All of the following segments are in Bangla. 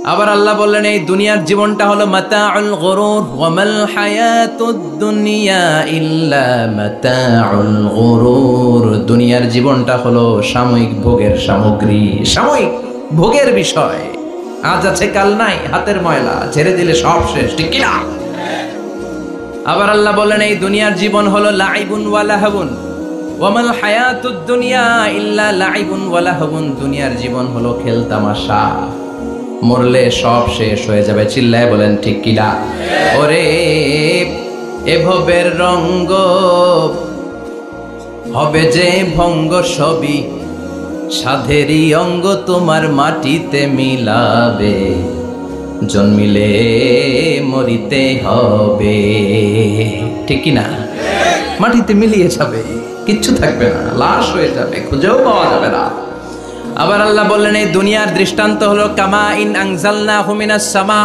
আবার আল্লাহ বললেন এই দুনিয়ার জীবনটা হলো মাতাউল গুরুর ওয়া মাল হায়াতুদ দুনিয়া ইল্লা মাতাউল গুরুর। দুনিয়ার জীবনটা হলো সাময়িক ভোগের সামগ্রী, সাময়িক ভোগের বিষয়। আজ আছে কাল নাই, হাতের ময়লা ছেড়ে দিলে সব শেষ, ঠিক কি না? আবার আল্লাহ বললেন এই দুনিয়ার জীবন হলো লাইবুন ওয়া লাহবুন ওয়া মাল হায়াতুদ দুনিয়া ইল্লা লাইবুন ওয়া লাহবুন। দুনিয়ার জীবন হলো খেলতামাশা, মরলে সব শেষ হয়ে যাবে। চিল্লায় বলেন ঠিক কিনা? ওরে এভবের রঙ্গ হবে যে ভঙ্গ, সবই সাধেরই অঙ্গ তোমার মাটিতে মিলাবে, জন্মিলে মরিতে হবে, ঠিক কিনা? মাটিতে মিলিয়ে যাবে, কিচ্ছু থাকবে না, লাশ হয়ে যাবে, খুঁজেও পাওয়া যাবে না। আবার আল্লাহ বললেন এই দুনিয়ার দৃষ্টান্ত হলো কামা ইন আনজালনাহু মিনাস সামা।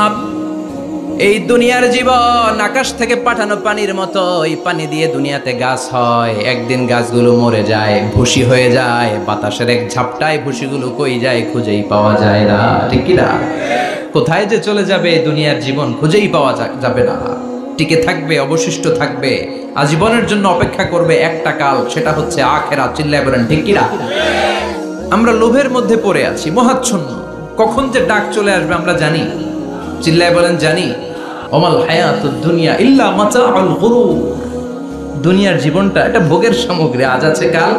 এই দুনিয়ার জীবন আকাশ থেকে পাঠানো পানির মতো। এই পানি দিয়ে দুনিয়াতে গাছ হয়, একদিন গাছগুলো মরে যায়, ভুসি হয়ে যায়, বাতাসের এক ঝাপটায় ভুসিগুলো কই যায়, খুঁজেই পাওয়া যায় না, ঠিক কি না? কোথায় যে চলে যাবে দুনিয়ার জীবন খুঁজেই পাওয়া যাবে না। টিকে থাকবে, অবশিষ্ট থাকবে, আজীবনের জন্য অপেক্ষা করবে একটা কাল, সেটা হচ্ছে আখিরাত। চিল্লায় বলেন ঠিক কি না? আমরা লোভের মধ্যে পড়ে আছি, মহাচ্ছন্ন। কখন যে ডাক চলে আসবে আমরা জানি। চিল্লায় বলেন জানি। ওমাল হায়াতুদ দুনিয়া ইল্লা মাতাউল গুরুর। দুনিয়ার জীবনটা এটা ভোগের সামগ্রী, আজ আছে কাল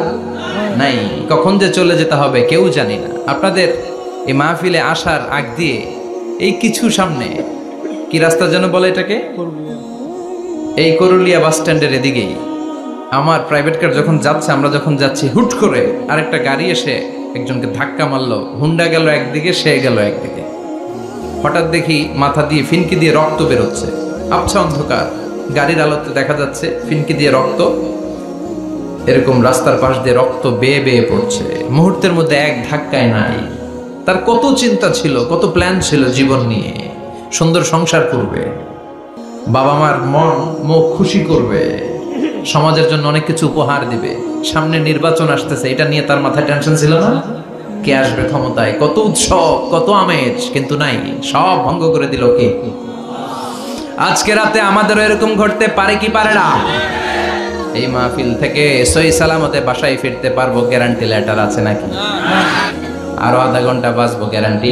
নাই। কখন যে চলে যেতে হবে কেউ জানি না। আপনাদের এই মাহফিলে আসার আগ দিয়ে এই কিছু সামনে কি রাস্তা যেন বলে এটাকে, এই করুলিয়া বাস স্ট্যান্ডের এদিকেই আমার প্রাইভেট কার যখন যাচ্ছে, আমরা যখন যাচ্ছি, হুট করে আরেকটা গাড়ি এসে একজনকে ধাক্কা মারলো। হুন্ডা গেল একদিকে, সে গেল একদিকে। হঠাৎ দেখি মাথা দিয়ে ফিনকি দিয়ে রক্ত বেরোচ্ছে, আবছা অন্ধকার, গাড়ির আলোতে দেখা যাচ্ছে ফিনকি দিয়ে রক্ত, এরকম রাস্তার পাশ দিয়ে রক্ত বেয়ে বেয়ে পড়ছে। মুহূর্তের মধ্যে এক ধাক্কায় নাই। তার কত চিন্তা ছিল, কত প্ল্যান ছিল জীবন নিয়ে। সুন্দর সংসার করবে, বাবা মার মন মুখ খুশি করবে, সমাজের জন্য অনেক কিছু উপহার দিবে। সামনে নির্বাচন আসতেছে, এটা নিয়ে তার মাথায় টেনশন ছিল না? কে আসবে ক্ষমতায়, কত উৎসব, কত আমেজ, কিন্তু নাই, সব ভঙ্গ করে দিল কে? আজকে রাতে আমাদেরও এরকম ঘটতে পারে কি পারে না? এই মাহফিল থেকে সহি সালামতে বাসায় ফিরতে পারবো গ্যারান্টি লেটার আছে নাকি? আরো আধা ঘন্টা বাঁচবো গ্যারান্টি?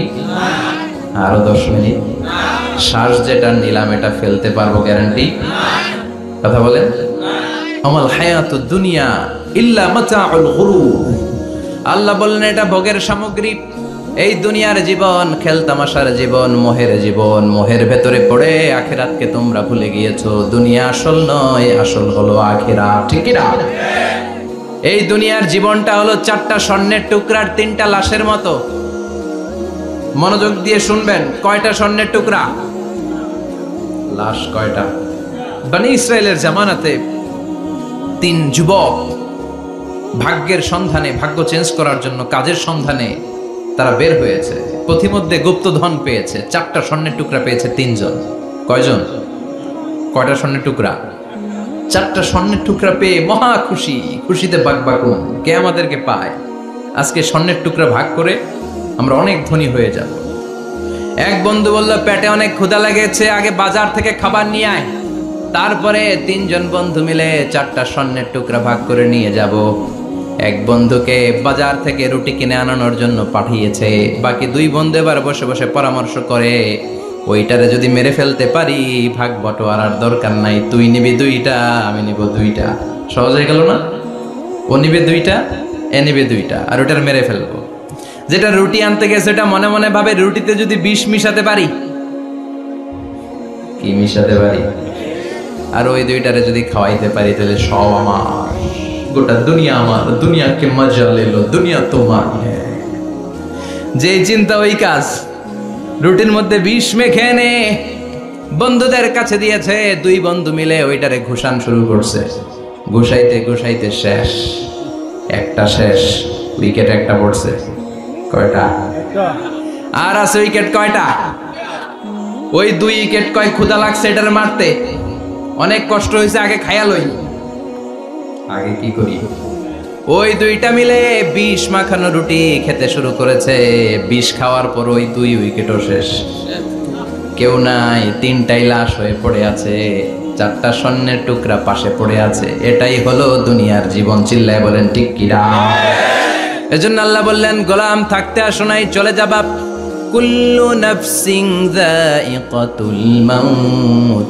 আরো 10 মিনিট শ্বাস যেটা নিলাম এটা ফেলতে পারবো গ্যারান্টি? কথা বলেন। আমাল হায়াতুদ দুনিয়া ইল্লা মাতাউল গুরুর। আল্লাহ বললেন এটা ভোগের সামগ্রী। এই দুনিয়ার জীবন খেলতামাশার জীবন, মোহের জীবন। মোহের ভেতরে পড়ে আখিরাতকে তোমরা ভুলে গিয়েছো। দুনিয়া আসল নয়, আসল হলো আখিরাত, ঠিক কি না? এই দুনিয়ার জীবনটা হলো 4টা স্বর্ণের টুকরার 3টা লাশের মতো। মনোযোগ দিয়ে শুনবেন, কয়টা স্বর্ণের টুকরা? লাশ কয়টা? বনি ইসরায়েলের জামানাতে 3 যুবক ভাগ্যের সন্ধানে, ভাগ্য চেঞ্জ করার জন্য কাজের সন্ধানে তারা বের হয়েছে। পথিমধ্যে গুপ্তধন পেয়েছে, 4টা স্বর্ণের টুকরা পেয়েছে 3 জন। কয়জন? কয়টা স্বর্ণের টুকরা? 4টা স্বর্ণের টুকরা পেয়ে মহা খুশি, খুশিতে বাকবাকুম। কে আমাদেরকে পায়? আজকে স্বর্ণের টুকরা ভাগ করে আমরা অনেক ধনী হয়ে যাব। এক বন্ধু বলল পেটে অনেক ক্ষুধা লেগেছে, আগে বাজার থেকে খাবার নিয়ে আয়, তারপরে 3 জন বন্ধু মিলে 4টা স্বর্ণের টুকরা ভাগ করে নিয়ে যাব। এক বন্ধুকে বাজার থেকে রুটি কিনে আনানোর জন্য পাঠিয়েছে। বাকি 2 বন্ধু এবার বসে বসে পরামর্শ করে, ওইটারে যদি মেরে ফেলতে পারি ভাগ বটোয়ারার দরকার নাই, তুই নিবি 2টা, আমি নিব 2টা। সহজ হয়ে গেল না? ও নিবে 2টা, এ নিবে 2টা, আর ওটার মেরে ফেলবো। যেটা রুটি আনতে গেছে ওটা মনে মনে ভাবে রুটিতে যদি বিষ মিশাতে পারি। কি মিশাতে পারি? আর ওই 2টারে যদি খাওয়াইতে পারি তাহলে সব আমার, গোটা দুনিয়া আমার, দুনিয়াকে মজা লেলো, দুনিয়া তোমার। যেই চিন্তা ওই কাজ। রুটির মধ্যে বিষ মেখে এনে বন্ধুদের কাছে দিয়েছে। 2 বন্ধু মিলে ওইটারে ঘুষান শুরু করছে। ঘুষাইতে ঘুষাইতে শেষ, একটা শেষ, উইকেট একটা পড়ছে। কয়টা? আর আছে উইকেট কয়টা? ওই 2 উইকেট। কয় ক্ষুধা লাগছে এটারে মারতে, অনেক কষ্ট হয়েছে, আগে খায়া লই। আগে কি করি? ওই দুইটা মিলে ২০ মাখানো রুটি খেতে শুরু করেছে। ২০ খাওয়ার পর ওই ২ উইকেটও শেষ, কেউ নাই। ৩টাই লাশ হয়ে পড়ে আছে, ৪টা স্বর্ণের টুকরা পাশে পড়ে আছে। এটাই হলো দুনিয়ার জীবন। চিল্লায় বলেন ঠিক কিনা? এজন্য আল্লাহ বললেন, গোলাম থাকতে আসো নাই, চলে যাবা। কুল্লু নাফসিন যায়িকাতুল মাউত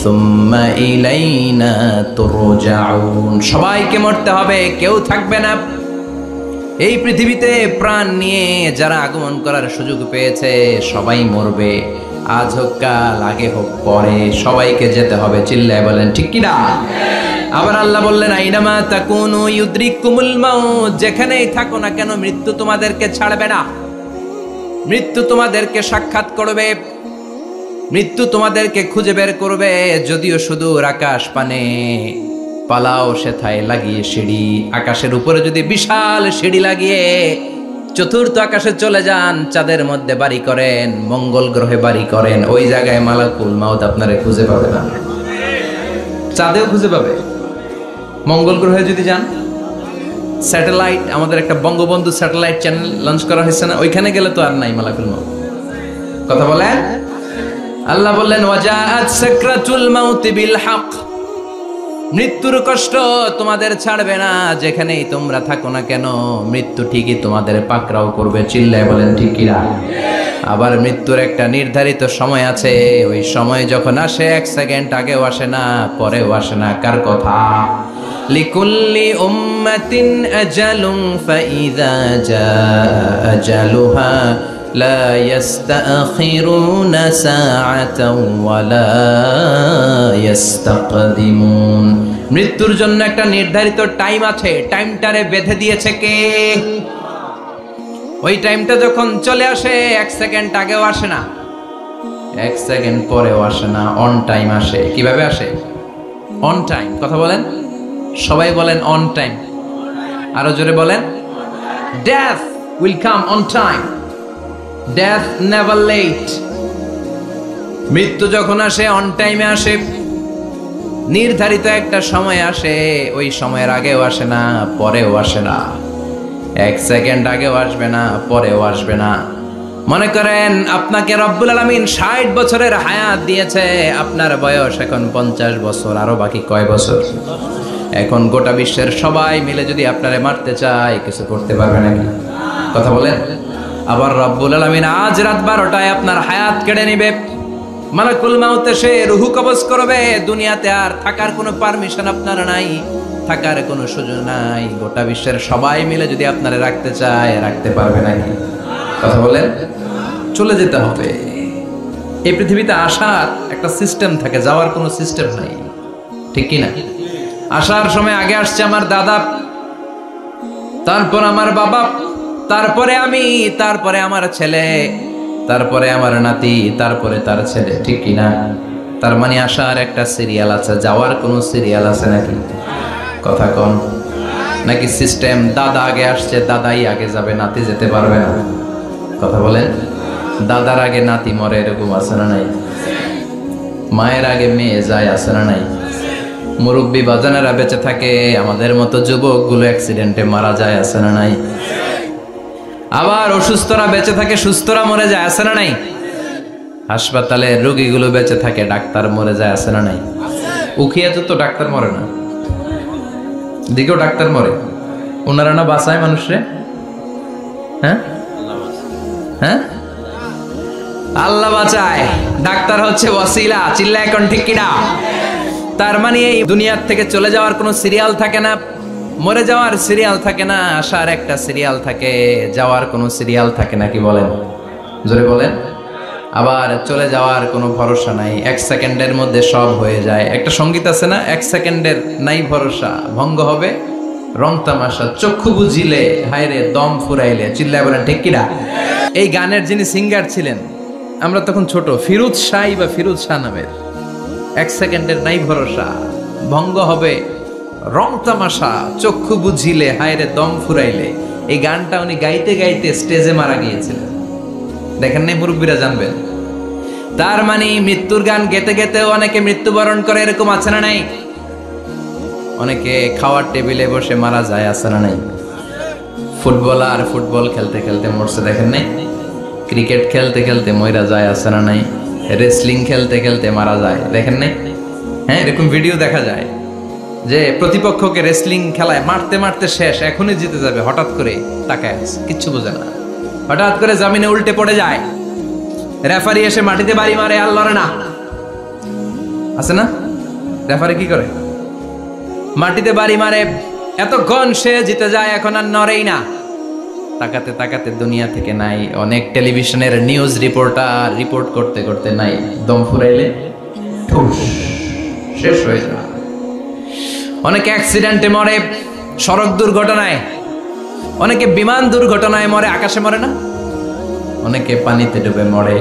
সুম্মা ইলাইনা তুরজাউন। সবাইকে মরতে হবে, কেউ থাকবে না। এই পৃথিবীতে প্রাণ নিয়ে যারা আগমন করার সুযোগ পেয়েছে সবাই মরবে, আজ হোক কাল, আগে হোক পরে, সবাইকে যেতে হবে। চিল্লায় বলেন ঠিক কিনা? আবার আল্লাহ বললেন, আইনামা তাকুনু ইউদরিকুমুল মাউত। যেখানেই থাকো না কেন মৃত্যু তোমাদেরকে ছাড়বে না। মৃত্যু তোমাদেরকে সাক্ষাৎ করবে, মৃত্যু তোমাদেরকে খুঁজে বের করবে। যদিও সুদূর আকাশ পানে, পালাও সেথায় লাগিয়ে সিঁড়ি। আকাশের উপরে যদি বিশাল সিঁড়ি লাগিয়ে চতুর্থ আকাশে চলে যান, চাঁদের মধ্যে বাড়ি করেন, মঙ্গল গ্রহে বাড়ি করেন, ওই জায়গায় মালাকুল মাউত আপনারে খুঁজে পাবে না। চাঁদেও খুঁজে পাবে। মঙ্গল গ্রহে যদি যান, স্যাটেলাইট, আমাদের একটা বঙ্গবন্ধু স্যাটেলাইট চ্যানেল লঞ্চ করা হয়েছে না, ওইখানে গেলে তো আর নাই মালাকুল মাউত। কথা বলে আল্লাহ বললেন, ওয়াজাআত সাকরাতুল মাউতি বিল হক। মৃত্যুর কষ্ট তোমাদের ছাড়বে না, যেখানেই তোমরা থাকো না কেন মৃত্যু ঠিকই তোমাদের পাকড়াও করবে। চিল্লায় বলেন ঠিক কিনা? আবার মৃত্যুর একটা নির্ধারিত সময় আছে, ওই সময় যখন আসে 1 সেকেন্ড আগেও আসে না, পরেও আসে না। কার কথা? লিকুল্লি উম্মাতিন আজালুন ফাইযা জাআ আজালুহা লা ইস্তাখিরুনা সাআতাও ওয়ালা ইস্তাকদিমুন। মৃত্যুর জন্য একটা নির্ধারিত টাইম আছে, টাইমটারে বেঁধে দিয়েছে কে? ওই টাইমটা যখন চলে আসে 1 সেকেন্ড আগেও আসে না, 1 সেকেন্ড পরেও আসে না, অন টাইম আসে। কিভাবে আসে? On time. কথা বলেন, সবাই বলেন অন টাইম। আরো জোরে বলেন, death will come on time, death never late. মৃত্যু যখন আসে অন টাইমে আসে, নির্ধারিত একটা সময় আসে, ওই সময়ের আগেও আসে না, পরেও আসে না। 1 সেকেন্ড আগেও আসবে না, পরেও আসবে না। মনে করেন আপনাকে রব্বুল আলামিন 60 বছরের হায়াত দিয়েছে, আপনার বয়স এখন 50 বছর, আরো বাকি কয় বছর? এখন গোটা বিশ্বের সবাই মিলে যদি আপনারে মারতে চায়, কিছু করতে পারবে নাকি? কথা বলেন। আবার রব্বুল আলামিন আজ রাত 12টায় আপনার হায়াত কেড়ে নিবে। মালাকুল মাউত এসে রূহ কবজ করবে। দুনিয়াতে আর থাকার কোনো পারমিশন আপনার নাই, থাকার কোনো সুযোগ নাই। গোটা বিশ্বের সবাই মিলে যদি আপনারে রাখতে চায়, রাখতে পারবে নাকি? কথা বলেন। চলে যেতে হবে। এই পৃথিবীতে আসার একটা সিস্টেম থাকে, যাওয়ার কোনো সিস্টেম নাই, ঠিক কি না? আসার সময় আগে আসছে আমার দাদা, তারপর আমার বাবা, তারপরে আমি, তারপরে আমার ছেলে, তারপরে আমার নাতি, তারপরে তার ছেলে, ঠিক কি না? তার মানে আসার একটা সিরিয়াল আছে, যাওয়ার কোনো সিরিয়াল আছে নাকি? কথা কন। নাকি সিস্টেম দাদা আগে আসছে, দাদাই আগে যাবে, নাতি যেতে পারবে না? কথা বলেন। দাদার আগে নাতি মরে, এরকম আছে না নাই? মায়ের আগে মেয়ে যায়, আছে না নাই? মুরব্বী বাজানেরা বেঁচে থাকে, আমাদের মতো যুবকগুলো অ্যাক্সিডেন্টে মারা যায়, আছে না নাই? আবার অসুস্থরা বেঁচে থাকে, সুস্থরা মরে যায়, আছে না নাই? হাসপাতালে রোগীগুলো বেঁচে থাকে, ডাক্তার মরে যায়, আছে না নাই? উখিয়াতে তো ডাক্তার মরে না, দিকেও ডাক্তার মরে। ওনারা না বাঁচায় মানুষরে? হ্যাঁ হ্যাঁ, আল্লাহ বাঁচায়, ডাক্তার হচ্ছে ওয়াসিলা। চিল্লা এখন ঠিক কিনা? তার মানে এই দুনিয়ার থেকে চলে যাওয়ার কোনো সিরিয়াল থাকে না, মরে যাওয়ার সিরিয়াল থাকে না, আসার একটা সিরিয়াল থাকে, যাওয়ার কোনো সিরিয়াল থাকে না। কি বলেন? জোরে বলেন। আবার চলে যাওয়ার কোনো ভরসা নাই, 1 সেকেন্ডের মধ্যে সব হয়ে যায়। একটা সঙ্গীত আছে না, 1 সেকেন্ডের নাই ভরসা, ভঙ্গ হবে রং তামাশা, চক্ষু বুঝিলে হায়রে দম ফুরাইলে। চিল্লায় বলেন ঠিক কিনা? এই গানের যিনি সিঙ্গার ছিলেন, আমরা তখন ছোট, ফিরোজ শাহ বা ফিরোজ শাহ নামের। 1 সেকেন্ডের নাই ভরসা, ভঙ্গ হবে রং তামাশা, চক্ষু বুঝিলে হায়রে দম ফুরাইলে। এই গানটা উনি গাইতে গাইতে স্টেজে মারা গিয়েছিলেন। দেখেন নাই? মুরব্বীরা জানবেন। তার মানে মৃত্যুর গান গেতে গেতেও অনেকে মৃত্যুবরণ করে, এরকম আছে না নাই? অনেকে খাওয়ার টেবিলে বসে মারা যায়, আছে না নাই? ফুটবলার ফুটবল খেলতে খেলতে মরছে, দেখেন নাই? ক্রিকেট খেলতে খেলতে মইরা যায়, আছে না নাই? রেসলিং খেলতে খেলতে মারা যায়, দেখেন নাই? হ্যাঁ, এরকম ভিডিও দেখা যায় যে প্রতিপক্ষকে রেসলিং খেলায় মারতে মারতে শেষ, এখনই জিতে যাবে, হঠাৎ করে তাকায় আছে, কিচ্ছু বোঝে না, হঠাৎ করে জমিনে উল্টে পড়ে যায়, রেফারি এসে মাটিতে বাড়ি মারে, আর লড়ে না, আছে না? রেফারি কি করে? মাটিতে বাড়ি মারে, এতক্ষণ সে জিতে যায়, এখন আর নড়েই না। তাকাতে তাকাতে দুনিয়া থেকে নাই। অনেক টেলিভিশনের নিউজ রিপোর্টার রিপোর্ট করতে করতে নাই, দম ফুরাইলে ঠুস শেষ হয়ে যায়। অনেকে অ্যাক্সিডেন্টে মরে, সড়ক দুর্ঘটনায়, অনেকে বিমান দুর্ঘটনায় মরে, আকাশে মরে না? অনেকে পানিতে ডুবে মরে,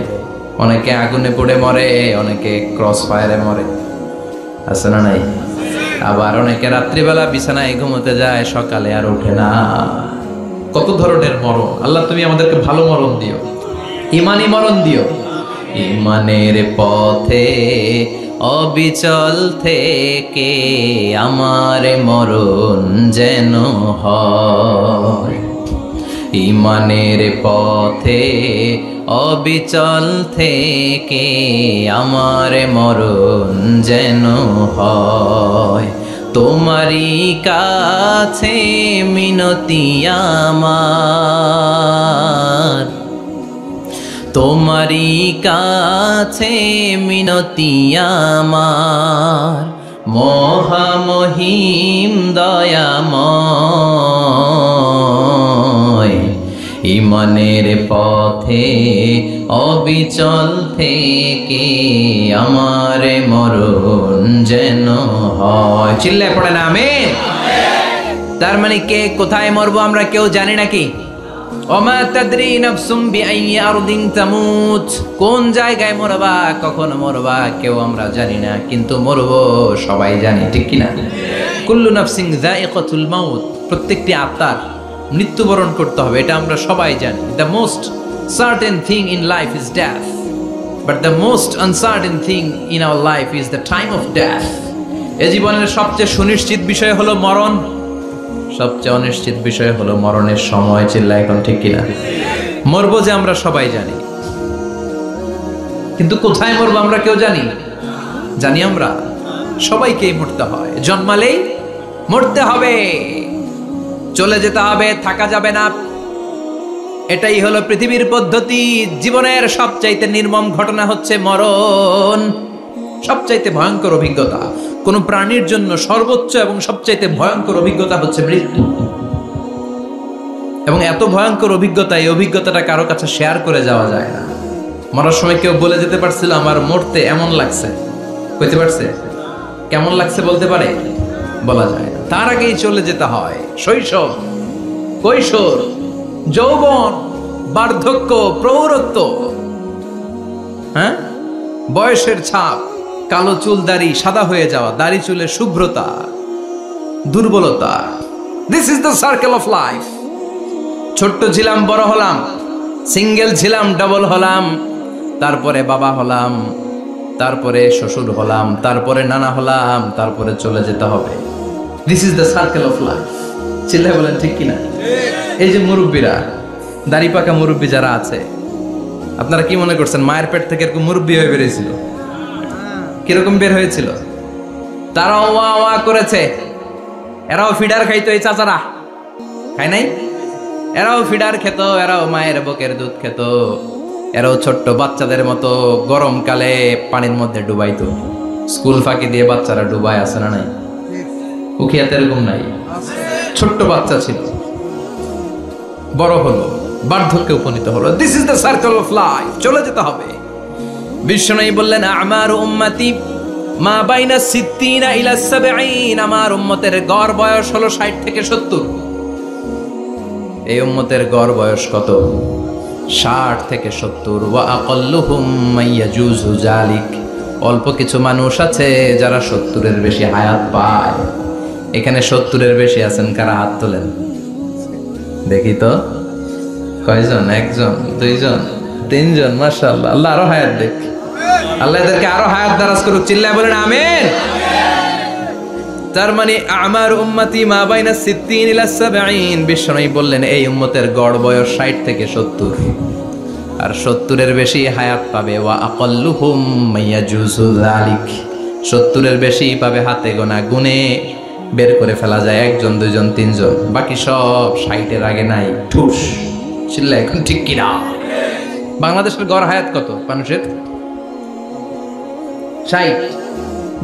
অনেকে আগুনে পুড়ে মরে, অনেকে ক্রস ফায়ারে মরে, আছে না নাই? আবার অনেকে রাত্রিবেলা বিছানায় ঘুমোতে যায়, সকালে আর ওঠে না। কত ধরনের মরণ! আল্লাহ তুমি আমাদেরকে ভালো মরণ দিও, ইমানি মরণ দিও। ইমানের পথে অবিচল থেকে আমার মরণ যেন হয়, ইমানের পথে অবিচল থেকে আমার মরণ যেন হয়। তোমারই কাছে মিনতি আমার, তোমারই কাছে মিনতি আমার, মহামহিম দয়াময়। ইমানের পথে অবিচল থেকে আমার মরণ যেন হয়। চিল্লায় পড়ে না আমিন। তার মানে কে কোথায় মরবো আমরা কেউ জানি নাকি? ওমা তাদরি নাফসুম বিআইয়ি আরদিন তামুত, কোন জায়গায় মরবা, কখন মরবা কেউ আমরা জানি না, কিন্তু মরবো সবাই জানি, ঠিক কি না? কুল্লু নাফসিন যায়িকাতুল মাউত, প্রত্যেকটি আত্মার মৃত্যুবরণ করতে হবে, এটা আমরা সবাই জানি। The most certain thing in life is death, but the most uncertain thing in our life is the time of death. এ জীবনের সবচেয়ে সুনিশ্চিত বিষয় হলো মরণ, সবচেয়ে অনিশ্চিত বিষয় হলো মরণের সময়। চিল্লা এখন, ঠিক কিনা? মরবো যে আমরা সবাই জানি, কিন্তু কোথায় মরবো আমরা কেউ জানি? জানি আমরা সবাইকেই মরতে হয়, জন্মালেই মরতে হবে, চলে যেতে হবে, থাকা যাবে না। এটাই হলো পৃথিবীর পদ্ধতি। জীবনের সবচাইতে নির্মম ঘটনা হচ্ছে মরণ, সবচাইতে ভয়ঙ্কর অভিজ্ঞতা। কোন প্রাণীর জন্য সর্বোচ্চ এবং সবচাইতে ভয়ঙ্কর অভিজ্ঞতা হচ্ছে মৃত্যু। এবং এত ভয়ঙ্কর অভিজ্ঞতা, এই অভিজ্ঞতাটা কারো কাছে শেয়ার করে যাওয়া যায় না। মরার সময় কেউ বলে যেতে পারছিল আমার মরতে এমন লাগছে, কইতে পারছে? কেমন লাগছে বলতে পারে? বলা যায় না। তার আগেই চলে যেতে হয় শৈশব, কৈশোর, যৌবন, বার্ধক্য, প্রৌঢ়ত্ব, হ্যাঁ, বয়সের ছাপ, কালো চুল দাড়ি সাদা হয়ে যাওয়া, দাড়ি চুলের শুভ্রতা, দুর্বলতা। This is the circle of life. ছোট্ট ছিলাম, বড় হলাম, সিঙ্গেল ছিলাম, ডাবল হলাম, তারপরে বাবা হলাম, তারপরে শ্বশুর হলাম, তারপরে নানা হলাম, তারপরে চলে যেতে হবে। This is the circle of life. চিল্লায় বলেন ঠিক কিনা? এই যে মুরব্বীরা, দাড়ি পাকা মুরব্বী যারা আছে, আপনারা কি মনে করছেন মায়ের পেট থেকে এরকম মুরব্বী হয়ে বেরিয়েছিল? কিরকম বের হয়েছিল? তারাও ওয়া ওয়া করেছে। এরাও ফিডার খাইতো, এই চাচারা খায় নাই? এরাও ফিডার খেত, এরাও মায়ের বুকের দুধ খেত, এরাও ছোট্ট বাচ্চাদের মতো গরমকালে পানির মধ্যে ডুবাইতো। স্কুল ফাঁকি দিয়ে বাচ্চারা ডুবায়, আছে না নাই? উখিয়াতে এরকম নাই? ছোট্ট বাচ্চা ছিল, বড় হলো, বার্ধক্যে উপনীত হলো। This is the circle of life. চলে যেতে হবে। বিশ্বনবী বললেন আমার উম্মতি মা বাইনা 60 ইলা 70, আমার উম্মতের গড় বয়স হলো 60 থেকে 70। এই উম্মতের গড় বয়স কত? 60 থেকে 70। ওয়া আকাল্লুহুম মাইয়াজুজু যালিক, অল্প কিছু মানুষ আছে যারা 70-এর বেশি হায়াত পায়। এখানে 70-এর বেশি আছেন কারা? হাত তোলেন দেখি তো। কয়জন? একজন, দুইজন, তিনজন। মাশাআল্লাহ, আল্লাহ আরো হায়াত দেখ, আল্লাহ এদেরকে আরো হায়াত দারাজ করুক। চিল্লায় বলেন আমিন। তার মানে আমার উম্মতি মা বাইনা 60 ইলা 70, বিশ্বনবী বললেন এই উম্মতের গড় বয়স 60 থেকে 70, আর 70-এর বেশি হায়াত পাবে। ওয়া আকাল্লুহুম মাইয়াজুজু যালিক, 70-এর বেশি পাবে হাতে গোনা, গুনে বের করে ফেলা যায় 1 জন 2 জন 3 জন, বাকি সব 60-এর আগে নাই। ঠুস চিল্লা এখন ঠিক কিনা? বাংলাদেশের গড় হায়াত কত মানুষের? 60।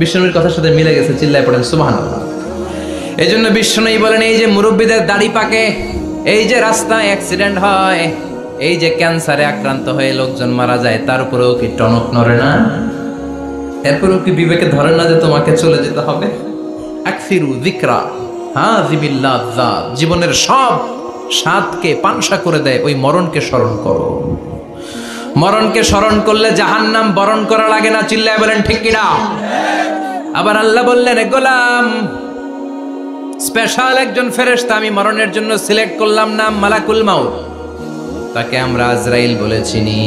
বিশ্বনবীর কথার সাথে মিলে গেছে, চিল্লায় পড়েন সুবহানাল্লাহ। এই জন্য বিশ্বনবী বলেন এই যে মুরব্বীদের দাড়ি পাকে, এই যে রাস্তায় অ্যাক্সিডেন্ট হয়, এই যে ক্যান্সারে আক্রান্ত হয়ে লোকজন মারা যায়, তার উপরেও কি টনক নড়ে না? এরপরেও কি বিবেকে ধরে না যে তোমাকে চলে যেতে হবে? আকসিরু যিকরা হাযিমিল লাযযাত, জীবনের সব স্বাদকে পানসা করে দেয় ওই মরণকে স্মরণ করো। মরণকে স্মরণ করলে জাহান্নাম বরণ করা লাগে না, চিল্লায় বলেন ঠিক কিনা? আবার আল্লাহ বললেন গোলাম, স্পেশাল একজন ফেরেশতা আমি মরণের জন্য সিলেক্ট করলাম, নাম মালাকুল মাউত। তাকে আমরা আজরাইল বলে চিনি।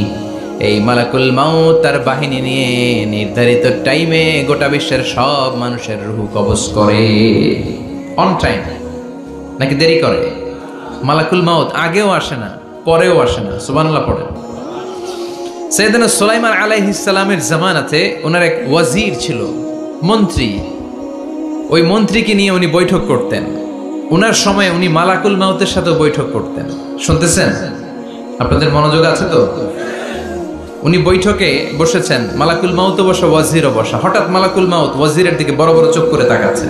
এই মালাকুল মাউত তার বাহিনী নিয়ে নির্ধারিত টাইমে গোটা বিশ্বের সব মানুষের রূহ কবজ করে। অন টাইম নাকি দেরি করে? মালাকুল মাউত আগেও আসে না, পরেও আসে না। সুবহানাল্লাহ পড়েন। সাইয়েদনা সুলাইমান আলাইহিস সালামের জামানাতে ওনার এক ওয়াজির ছিল, মন্ত্রী। ওই মন্ত্রীকে নিয়ে উনি বৈঠক করতেন। ওনার সময় উনি মালাকুল মাউতের সাথে বৈঠক করতেন। শুনতেছেন? আপনাদের মনোযোগ আছে তো? উনি বৈঠকে বসেছেন, মালাকুল মাউতও বসা, ওয়াজিরও বসা। হঠাৎ মালাকুল মাউত ওয়াজিরের দিকে বড় বড় চোখ করে তাকাচ্ছে।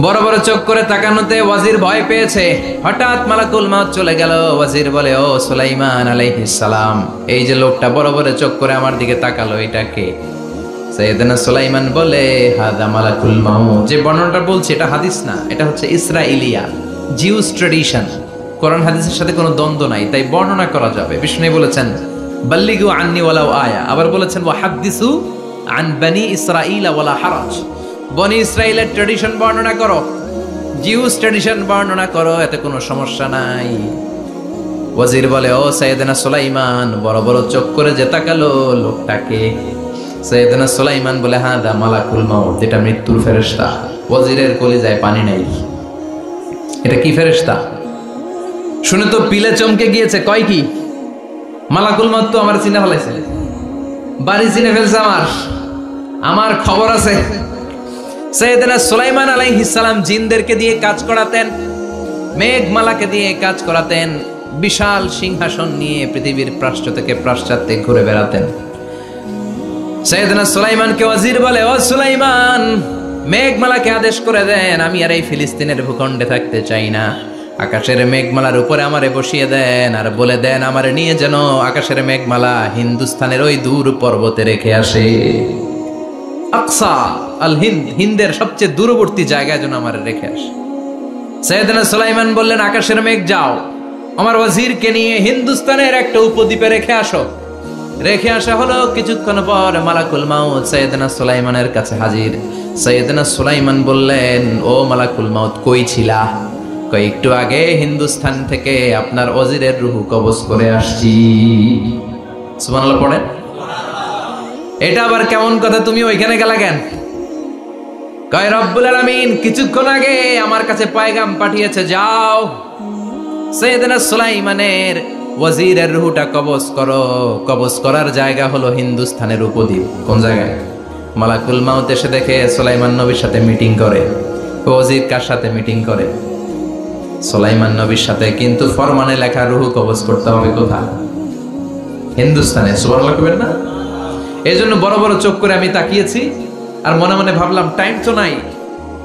বড় বড় চোখ করে তাকানোতে ওয়াজির ভয় পেয়েছে। হঠাৎ মালাকুল মাউত চলে গেল। ওয়াজির বলে, ও সুলাইমান আলাইহিস সালাম, এই যে লোকটা বড় বড় চোখ করে আমার দিকে তাকালো, এটা কে? সাইয়েদনা সুলাইমান বলে, হাদা মালাকুল মাউত। যে বর্ণনাটা বলছি এটা হাদিস না, এটা হচ্ছে ইসরাইলিয়া, জিউস ট্র্যাডিশন। কোরআন হাদিসের সাথে কোনো দ্বন্দ্ব নাই, তাই বর্ণনা করা যাবে। বিষ্ণু বলেছেন বাল্লিগু আন্নি ওয়ালাউ আয়া, আবার বলেছেন ওয়া হাদিসু আন বনি ইসরাঈল ওয়ালা হারাজ। বনি ইসরাইলের ট্র্যাডিশন বর্ণনা করো, জিউস ট্র্যাডিশন বর্ণনা করো, এতে কোনো সমস্যা নাই। ওয়াজির বলে, ও সাইয়েদনা সুলাইমান, বড় বড় চোখ করে যে তাকালো লোকটাকে? সাইয়েদনা সুলাইমান বলে, হাদা মালাকুল মাউত, এটা মৃত্যুর ফেরেশতা। ওয়াজিরের কলিজায় পানি নাই। এটা কি ফেরেশতা? শুনে তো পিলে চমকে গিয়েছে। কয় কি? মালাকুল মাউত তো আমার চিনে ফেলাইছে, বাড়ি চিনে ফেলছে, আমার খবর আছে। সাইয়েদনা সুলাইমান আলাইহিস সালাম জিনদেরকে দিয়ে কাজ করাতেন, মেঘমালাকে দিয়ে কাজ করাতেন, বিশাল সিংহাসন নিয়ে পৃথিবীর প্রাচ্য থেকে পাশ্চাত্যে ঘুরে বেড়াতেন। সাইয়েদনা সুলাইমানকে ওয়াজির বলে, ও সুলাইমান, মেঘমালাকে আদেশ করে দেন, আমি আর এই ফিলিস্তিনের ভূখণ্ডে থাকতে চাই না। আকাশের মেঘমালার উপরে আমারে বসিয়ে দেন, আর বলে দেন আমারে নিয়ে যেন আকাশের মেঘমালা হিন্দুস্তানের ওই দূর পর্বতে রেখে আসে। আকসা আল হিন্দ, হিন্দের সবচেয়ে দূরবর্তী জায়গায় যেন আমারে রেখে আসে। সাইয়েদনা সুলাইমান বললেন, আকাশের মেঘ যাও, আমার ওয়াজিরকে নিয়ে হিন্দুস্তানের একটা উপদ্বীপে রেখে আসো। রেখে আসা হলো। কিছুক্ষণ পর মালাকুল মাউত সাইয়েদনা সুলাইমানের কাছে হাজির। সাইয়েদনা সুলাইমান বললেন, ও মালাকুল মাউত, কই ছিলা? কই, একটু আগে হিন্দুস্তান থেকে আপনার ওয়াজিরের রূহ কবজ করে আসছি। সুবহানাল্লাহ পড়েন। এটা আবার কেমন কথা, তুমি ওইখানে গেলা কেন? কয়, রব্বুল আলামিন কিছুক্ষণ আগে আমার কাছে পয়গাম পাঠিয়েছে, যাও সাইয়েদনা সুলাইমানের ওয়াজিরের রূহটা কবজ করো। কবজ করার জায়গা হলো হিন্দুস্তানের উপদ্বীপ। কোন জায়গায়? মালাকুল মাউত এসে দেখে সুলাইমান নবীর সাথে মিটিং করে। ওয়াজির কার সাথে মিটিং করে? সুলাইমান নবীর সাথে। কিন্তু ফরমানে লেখা রূহ কবজ করতে হবে কোথায়? হিন্দুস্তানে। সুবহানাল্লাহ কইবেন না? এই জন্য বড় বড় চোখ করে আমি তাকিয়েছি, আর মনে মনে ভাবলাম টাইম তো নাই,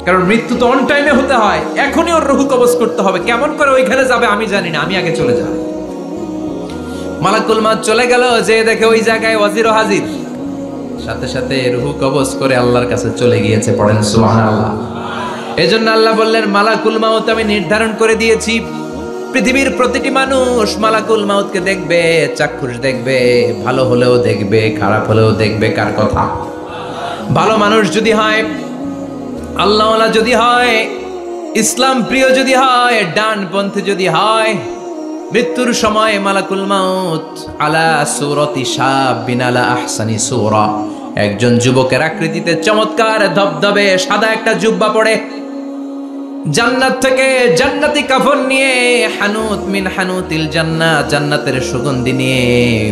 কারণ মৃত্যু তো অন টাইমে হতে হয়, এখনই ওর রূহ কবজ করতে হবে। কেমন করে ওইখানে যাবে আমি জানি না, আমি আগে চলে যাব। মালাকুল মাউত চলে গেল, যে দেখে ওই জায়গায় ওয়াজিরও হাজির। সাথে সাথে রূহ কবজ করে আল্লাহর কাছে চলে গিয়েছে। পড়েন সুবহানাল্লাহ। এজন্য আল্লাহ বললেন, মালাকুল মাউত আমি নির্ধারণ করে দিয়েছি, পৃথিবীর প্রতিটি মানুষ মালাকুল মাউতকে দেখবে, চাক্ষুষ দেখবে, ভালো হলেও দেখবে, খারাপ হলেও দেখবে। কার কথা? ভালো মানুষ যদি হয়, আল্লাহওয়ালা যদি হয়, ইসলাম প্রিয় যদি হয়, ডানপন্থী যদি হয়, মৃত্যুর সময় মালাকুল মাউত আলা সূরাতি শাবিন আলা আহসানি সূরা, একজন যুবকের আকৃতিতে চমৎকার ধবধবে সাদা একটা জুব্বা পরে জান্নাত থেকে জান্নাতি কাফন নিয়ে হানুত মিন হানুতিল জান্নাত জান্নাতের সুগন্ধি নিয়ে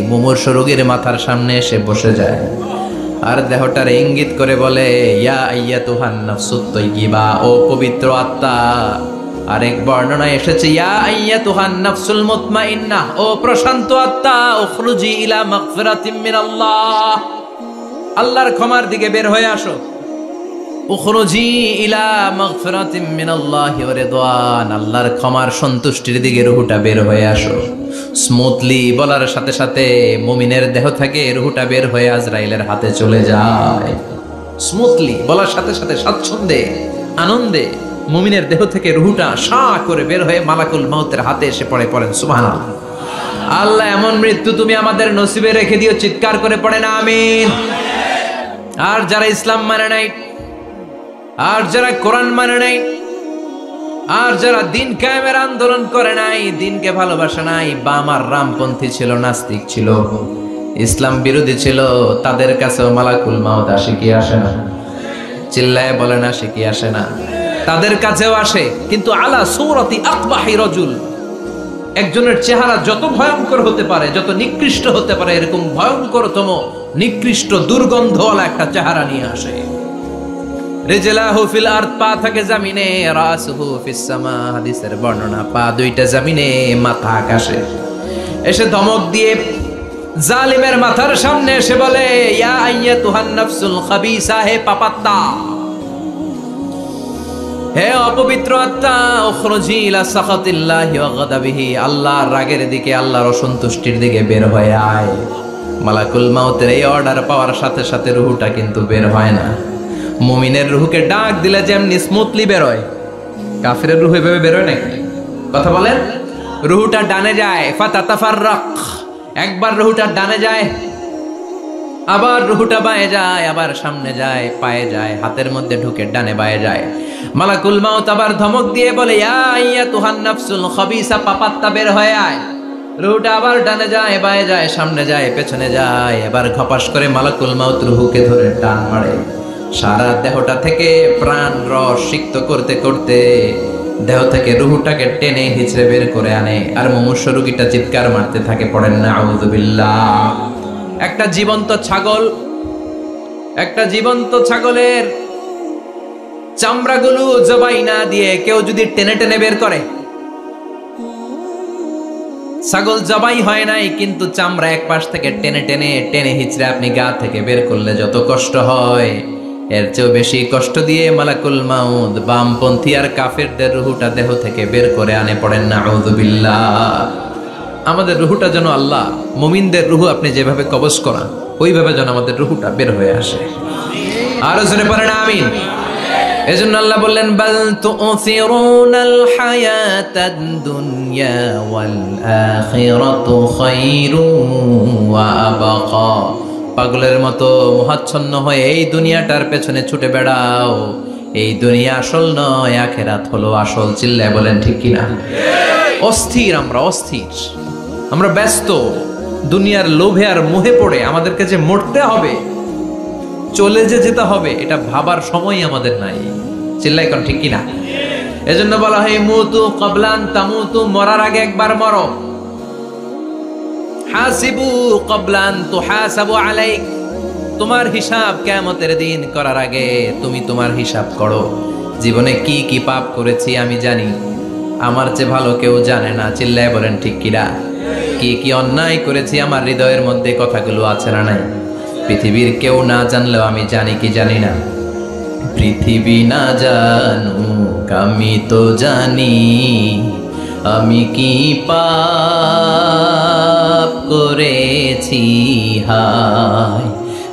মুমূর্ষু রোগীর মাথার সামনে এসে বসে যায় আর দেহটার ইঙ্গিত করে বলে ইয়া আইয়াতুহান নাফসুত তাইয়্যিবা, ও পবিত্র আত্মা। আরেক বর্ণনায় এসেছে ইয়া আইয়াতুহান নাফসুল মুতমাইন্নাহ, ও প্রশান্ত আত্মা, উখরুজি ইলা মাগফিরাতিম মিনাল্লাহ, আল্লাহর ক্ষমার দিকে বের হয়ে আসো। উখরুজি ইলা মাগফিরাতিম মিনাল্লাহি ওয়া রিদওয়ান, আল্লাহর ক্ষমার সন্তুষ্টির দিকে রূহটা বের হয়ে আসো। স্মুথলি বলার সাথে সাথে মুমিনের দেহ থেকে রূহটা বের হয়ে আজরাইলের হাতে চলে যায়। স্মুথলি বলার সাথে সাথে স্বাচ্ছন্দ্যে আনন্দে মুমিনের দেহ থেকে রূহটা সা করে বের হয়ে মালাকুল মাউতের হাতে এসে পড়েন সুবহানাল্লাহ। আল্লাহ এমন মৃত্যু তুমি আমাদের নসিবে রেখে দিও, চিৎকার করে পড়েন আমিন। আর যারা ইসলাম মানে নাই, আর যারা কোরআন মানে নাই, আর যারা দিন কায়েমের আন্দোলন করে নাই, দিনকে ভালোবাসে নাই, বাম আর রামপন্থী ছিল, নাস্তিক ছিল, ইসলাম বিরোধী ছিল, তাদের কাছেও মালাকুল মাউত আসে কি আসে না? চিল্লায় বলেন আসে কি আসে না? তাদের কাছেও আসে, কিন্তু আলা সূরাতি আকবাহি রাজুল, একজনের চেহারা যত ভয়ঙ্কর হতে পারে, যত নিকৃষ্ট হতে পারে, এরকম ভয়ঙ্করতম নিকৃষ্ট দুর্গন্ধওয়ালা একটা চেহারা নিয়ে আসে। রিজলাহু ফিল আরদ, পা থাকে জমিনে, রাসুহু ফিস সামা, হাদিসের বর্ণনা, পা দুইটা জমিনে, মাথা আকাশে। এসে ধমক দিয়ে জালিমের মাথার সামনে এসে বলে ইয়া আইয়াতুহান নাফসুল খাবিসা, হে পাপাত্তা, হে অপবিত্র আত্মা, উখরুজি ইলা সাখাতিল্লাহি ওয়া গাদাবিহি, আল্লাহর রাগের দিকে, আল্লাহর অসন্তুষ্টির দিকে বের হয়ে আয়। মালাকুল মাউতের এই অর্ডার পাওয়ার সাথে সাথে রূহটা কিন্তু বের হয় না। মুমিনের রূহকে ডাক দিলে যেমনি স্মুথলি বের হয়, কাফিরের রূহ এভাবে বের হয় নাকি? কথা বলেন। রূহটা ডানে যায়, ফাতাতাফাররাক, একবার রূহটা ডানে যায়, আবার রূহটা বায়ে যায়, আবার সামনে যায়, পায়ে যায়, হাতের মধ্যে ঢুকে ডানে বায়ে যায়। মালাকুল মাউত আবার ধমক দিয়ে বলে ইয়া আইয়াতুহান নাফসুল খাবিসা, পাপাত্তা বের হয়ে আয়। রূহটা আবার ডানে যায়, বায়ে যায়, সামনে যায়, পেছনে যায়। এবার ঘপাস করে মালাকুল মাউত রূহকে ধরে টান মারে। সারা দেহটা থেকে প্রাণ রস সিক্ত করতে করতে দেহ থেকে রূহটাকে টেনে হিচড়ে বের করে আনে। আর মুমূর্ষু রোগীটা চিৎকার মারতে থাকে, পড়েন না আউযু বিল্লাহ। একটা জীবন্ত ছাগলের চামড়াগুলো জবাই না দিয়ে কেউ যদি টেনে টেনে বের করে, ছাগল জবাই হয় নাই কিন্তু চামড়া এক পাশ থেকে টেনে টেনে টেনে হিচড়ে আপনি গা থেকে বের করলে যত কষ্ট হয়, এর চেয়েও বেশি কষ্ট দিয়ে মালাকুল মাউত বামপন্থী আর কাফেরদের রূহটা দেহ থেকে বের করে আনে, পড়েন না আউযু বিল্লাহ। আমাদের রূহটা যেন আল্লাহ মুমিনদের রূহ আপনি যেভাবে কবজ করান, ওইভাবে যেন আমাদের রূহটা বের হয়ে আসে। আরো জোরে পড়েন আমিন। এজন্য আল্লাহ বললেন বাল তুসিরুনাল হায়াতাদ দুনিয়া ওয়াল আখিরাতু খায়রুন ওয়া আবকা, পাগলের মতো মোহাচ্ছন্ন হয়ে এই দুনিয়াটার পেছনে ছুটে বেড়াও, এই দুনিয়া আসল নয়, আখিরাত হলো আসল। চিল্লায় বলেন ঠিক কিনা? অস্থির, আমরা ব্যস্ত দুনিয়ার লোভে আর মোহে পড়ে আমাদেরকে যে মরতে হবে, চলে যেতে হবে, এটা ভাবার সময় আমাদের নাই। চিল্লাই কোন ঠিক কিনা? এজন্য বলা হয় মুতু ক্বাবলান তামুতু, মরার আগে একবার মরো। হাসিবু ক্বাবলান তুহাসাবু আলাইক, তোমার হিসাব কিয়ামতের দিন করার আগে তুমি তোমার হিসাব করো। জীবনে কি কি পাপ করেছি আমি জানি, আমার চেয়ে ভালো কেউ জানে না। চিল্লায় বলেন ঠিক কিনা? কি কি অন্যায় করেছি আমার হৃদয়ের মধ্যে কথাগুলো আছে না নাই? পৃথিবীর কেউ না জানলেও আমি জানি কি জানি না? পৃথিবী না জানুক আমি তো জানি, আমি কি পাপ করেছি হায়।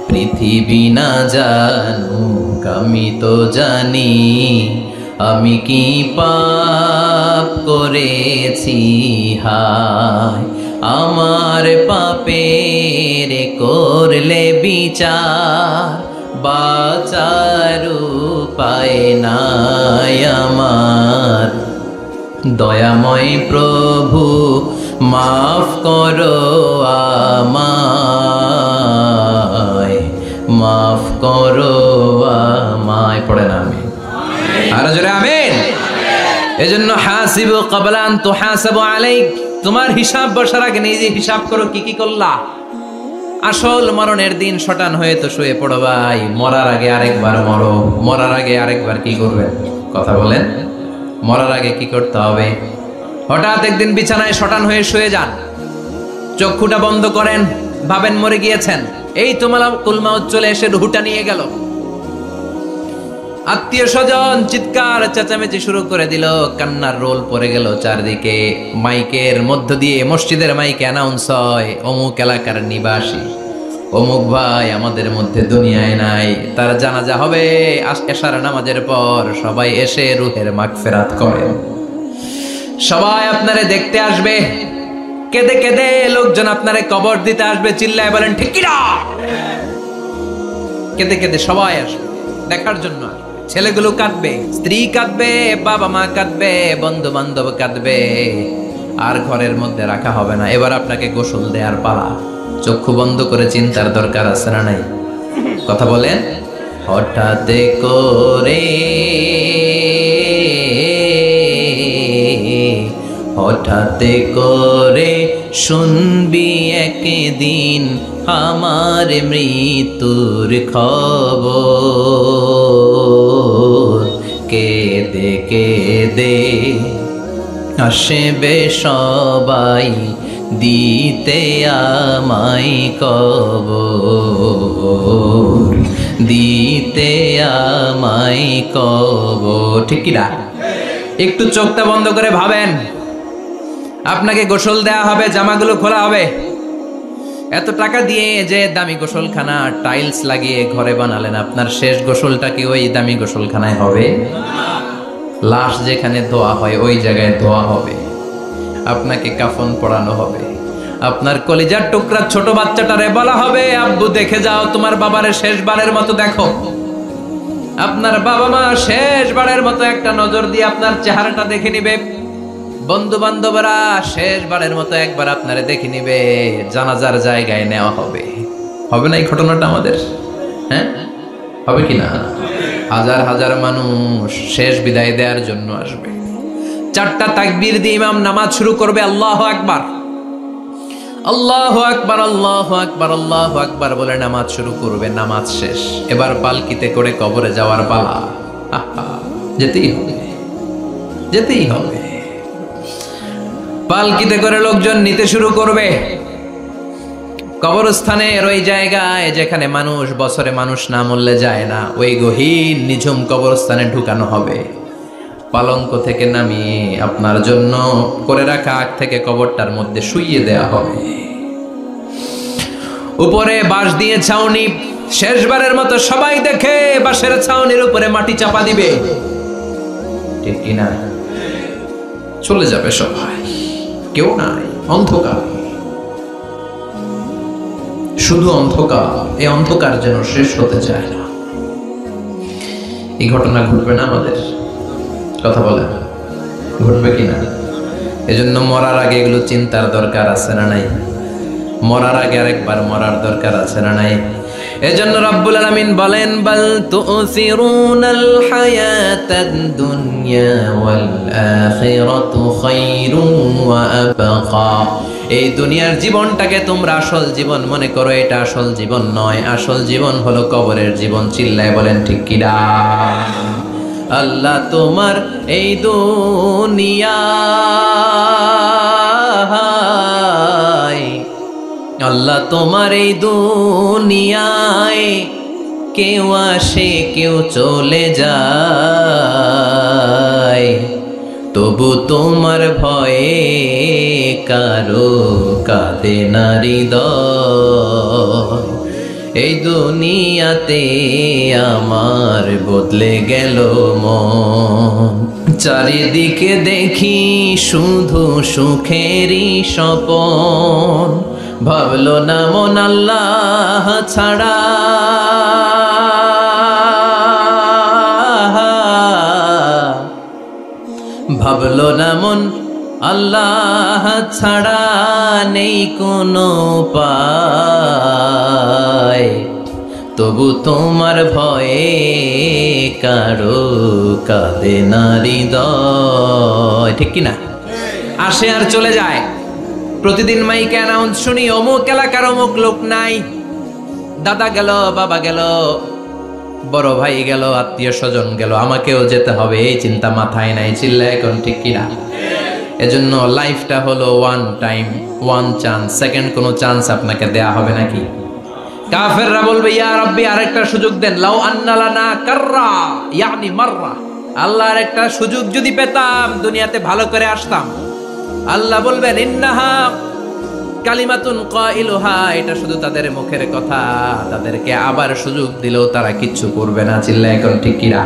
পৃথিবী না জানুক আমি তো জানি, আমি কি পাপ করেছি হায়। আমার পাপের করলে বিচার, বাঁচার উপায় নাই আমার। দয়াময় প্রভু মাফ করো আমায়, এজন্য হাসিবু ক্বাবলা আন তুহাসাবু আলাইক, তোমার হিসাব বসার আগে নিজে হিসাব করো কি কি করলা। আসল মরণের দিন শটান হয়ে তো শুয়ে পড়ো ভাই, মরার আগে আরেকবার মরো। মরার আগে আরেকবার কি করবেন কথা বলেন? মরার আগে কি করতে হবে? হঠাৎ একদিন বিছানায় শটান হয়ে শুয়ে যান, চক্ষুটা বন্ধ করেন, ভাবেন মরে গিয়েছেন, এই তো মালাকুল মাউত চলে এসে রুহটা নিয়ে গেল। আত্মীয় স্বজন চিৎকার চেঁচামেচি শুরু করে দিল, কান্নার রোল পড়ে গেল চারদিকে। মাইকের মধ্য দিয়ে, মসজিদের মাইকে অ্যানাউন্স হয়, অমুক এলাকার নিবাসী অমুক ভাই আমাদের মধ্যে দুনিয়ায় নাই, তার জানাজা হবে এশার নামাজের পর। সবাই এসে রুহের মাগফিরাত করেন। সবাই আপনারে দেখতে আসবে, কেঁদে কেঁদে লোকজন আপনারে কবর দিতে আসবে। চিল্লায় বলেন ঠিক কি না? কেঁদে কেঁদে সবাই আসবে দেখার জন্য। ছেলেগুলো কাঁদবে, স্ত্রী কাঁদবে, বাবা মা কাঁদবে, বন্ধু বান্ধব কাঁদবে, আর ঘরের মধ্যে রাখা হবে না। এবার আপনাকে গোসল দেওয়ার পালা। চক্ষু বন্ধ করে চিন্তার দরকার আছে না নাই? কথা বলেন। হঠাৎ করে, হঠাৎ করে শুনবি একদিন আমার মৃত্যুর খবর। কেঁদে কেঁদে আসবে সবাই দিতে আমায় কবর, দিতে আমায় কবর। ঠিক কি না? একটু চোখটা বন্ধ করে ভাবেন, আপনাকে গোসল দেয়া হবে, জামাগুলো খোলা হবে। এত টাকা দিয়ে যে দামি গোসলখানা টাইলস লাগিয়ে ঘরে বানালেন, আপনার শেষ গোসলটা কি ওই দামি গোসলখানায় হবে? লাশ যেখানে ধোয়া হয় ওই জায়গায় ধোয়া হবে। আপনাকে কাফন পরানো হবে। আপনার কলিজার টুকরা ছোট বাচ্চাটারে বলা হবে, আব্বু দেখে যাও তোমার বাবারে শেষবারের মতো দেখো। আপনার বাবা মা শেষবারের মতো একটা নজর দিয়ে আপনার চেহারাটা দেখে নিবে। বন্ধু বান্ধবরা শেষবারের মতো একবার আপনারে দেখে নিবে। জানাজার জায়গায় নেওয়া হবে। হবে না এই ঘটনাটা আমাদের? হ্যাঁ, হবে কি না? হাজার হাজার মানুষ শেষ বিদায় দেওয়ার জন্য আসবে। চারটা তাকবীর দিয়ে ইমাম নামাজ শুরু করবে। আল্লাহু আকবার, আল্লাহু আকবার, আল্লাহু আকবার, আল্লাহু আকবার বলে নামাজ শুরু করবে। নামাজ শেষ, এবার পালকিতে করে কবরে যাওয়ার পালা। যেতেই হবে, যেতেই হবে। পালকিতে করে লোকজন নিতে শুরু করবে। কবরস্থানের ওই জায়গায় যেখানে মানুষ বছরে মানুষ না মরলে যায় না, ওই গহীন নিঝুম কবরস্থানে ঢুকানো হবে। পালঙ্ক থেকে নামিয়ে আপনার জন্য করে রাখা আগ থেকে কবরটার মধ্যে শুইয়ে দেয়া হবে। উপরে বাঁশ দিয়ে ছাউনি, শেষবারের মতো সবাই দেখে বাঁশের ছাউনির উপরে মাটি চাপা দিবে। ঠিক কিনা? চলে যাবে সবাই, কেউ নাই, অন্ধকার, শুধু অন্ধকার। এই অন্ধকার যেন শেষ হতে চায় না। এই ঘটনা ঘটবে না আমাদের? কথা বলে ঘটবে কিনা? এজন্য মরার আগে এগুলো চিন্তার দরকার আছে না নাই? মরার আগে আরেকবার মরার দরকার আছে না নাই? এজন্য রব্বুল আলামিন বলেন, বাল তুসিরুনাল হায়াতাদ দুনিয়া ওয়াল আখিরাতু খায়রুন ওয়া আবকা। এই দুনিয়ার জীবনটাকে তোমরা আসল জীবন মনে করো, এটা আসল জীবন নয়। আসল জীবন হলো কবরের জীবন। চিল্লায় বলেন ঠিক কিনা? আল্লাহ তোমার এই দুনিয়ায়, আল্লাহ তোমার এই দুনিয়ায় কেউ আসে কেউ চলে যায়, তবু তোমার ভয়ে কারো কাঁদে না হৃদয়। এই দুনিয়াতে আমার বদলে গেল মন। চারিদিকে দেখি শুধু সুখেরই স্বপন। ভাবলো না মন আল্লাহ ছাড়া, ভাবলো না মন আল্লাহ ছাড়া নেই কোনো উপায়। তবু তোমার ভয়ে কারো কাঁদে না হৃদয়, ঠিক কিনা? আসে আর চলে যায়। প্রতিদিন মাইকে অ্যানাউন্স শুনি, অমুক এলাকার অমুক লোক নাই। দাদা গেল, বাবা গেল, বড় ভাই গেল, আত্মীয় স্বজন গেল, আমাকেও যেতে হবে, এই চিন্তা মাথায় নাই। চিল্লা এখন, ঠিক কিনা? এজন্য লাইফটা হলো one time, one chance, second কোনো চান্স আপনাকে দেয়া হবে নাকি? কাফেররা বলবে, ইয়া রাব্বি আরেকটা সুযোগ দেন, লাউ আন্না লানা কাররা ইয়ানি মাররা, আল্লাহ আরেকটা সুযোগ যদি পেতাম দুনিয়াতে ভালো করে আসতাম। আল্লাহ বলবেন, ইন্নাহা কালিমাতুন কাইলুহা, এটা শুধু তাদের মুখের কথা, তাদেরকে আবার সুযোগ দিলেও তারা কিচ্ছু করবে না। চিল্লা এখন, ঠিক কিনা?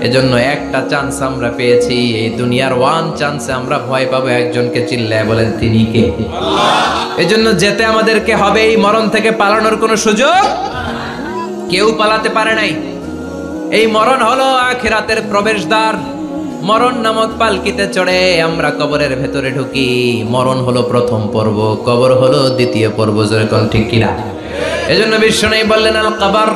এজন্য একটা চান্স আমরা পেয়েছি, এই দুনিয়ার ওয়ান চান্সে আমরা ভয় পাবো একজনকে। চিল্লায় বলেন, তিনি কে? এজন্য যেতে আমাদেরকে হবে। এই মরণ থেকে পালানোর কোনো সুযোগ কেউ পালাতে পারে নাই। এই মরণ হলো আখিরাতের প্রবেশদ্বার। মরণ নামক পালকিতে চড়ে আমরা কবরের ভেতরে ঢুকি। মরণ হলো প্রথম পর্ব, কবর হলো দ্বিতীয় পর্ব। যেরকম, ঠিক কিনা? এজন্য বিশ্বনবী বললেন, আল কবর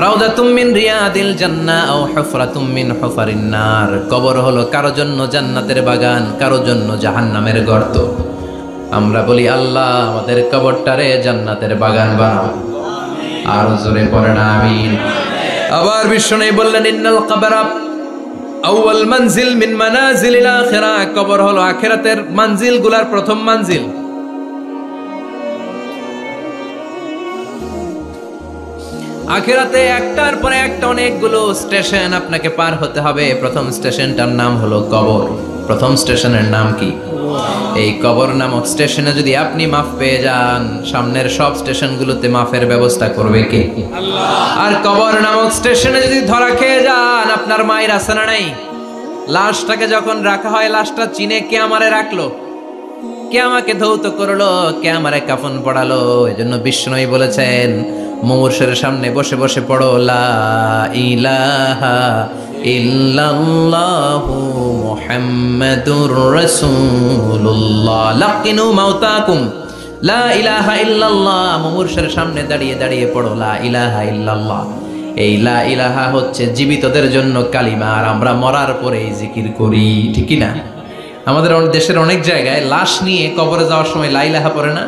রাউদাতুম মিন রিয়াদিল জান্নাহ আও হুফরাতুম মিন হুফারিন নার। কবর হলো কারো জন্য জান্নাতের বাগান, কারো জন্য জাহান্নামের গর্ত। আমরা বলি, আল্লাহ আমাদের কবরটারে জান্নাতের বাগান বানাও। আর জোরে পড়েন আমিন। আবার বিশ্বনবী বললেন, ইন্নাল কবরা আউয়াল মানজিল মিন মানাজিলিল আখিরাহ। কবর হলো আখিরাতের মানজিলগুলোর প্রথম মানজিল। আখিরাতে একটার পরে একটা অনেকগুলো স্টেশন আপনাকে পার হতে হবে। প্রথম স্টেশনটার নাম হলো কবর। প্রথম স্টেশনের নাম কি? এই কবর নামক স্টেশনে যদি আপনি মাফ পেয়ে যান, সামনের সব স্টেশনগুলোতে মাফের ব্যবস্থা করবে কে? আল্লাহ। আর কবর নামক স্টেশনে যদি ধরা খেয়ে যান, আপনার মায়ের আছে না নাই? লাশটাকে যখন রাখা হয়, লাশটা চিনে কে আমারে রাখলো, কে আমাকে ধৌত করলো, কে আমারে কাফন পড়ালো। এজন্য বিশ্বনবী বলেছেন, মুমূর্ষের সামনে বসে বসে পড়ো, লা ইলাহা ইল্লাল্লাহু মুহাম্মাদুর রাসূলুল্লাহ। লাকিনু মাউতাকুম লা ইলাহা ইল্লাল্লাহ। মুমূর্ষের সামনে দাঁড়িয়ে দাঁড়িয়ে পড়ো, লা ইলাহা ইল্লাল্লাহ। এই লা ইলাহা হচ্ছে জীবিতদের জন্য কালিমা, আর আমরা মরার পরে এই জিকির করি, ঠিক কি না? আমাদের দেশের অনেক জায়গায় লাশ নিয়ে কবরে যাওয়ার সময় লা ইলাহা পড়ে না।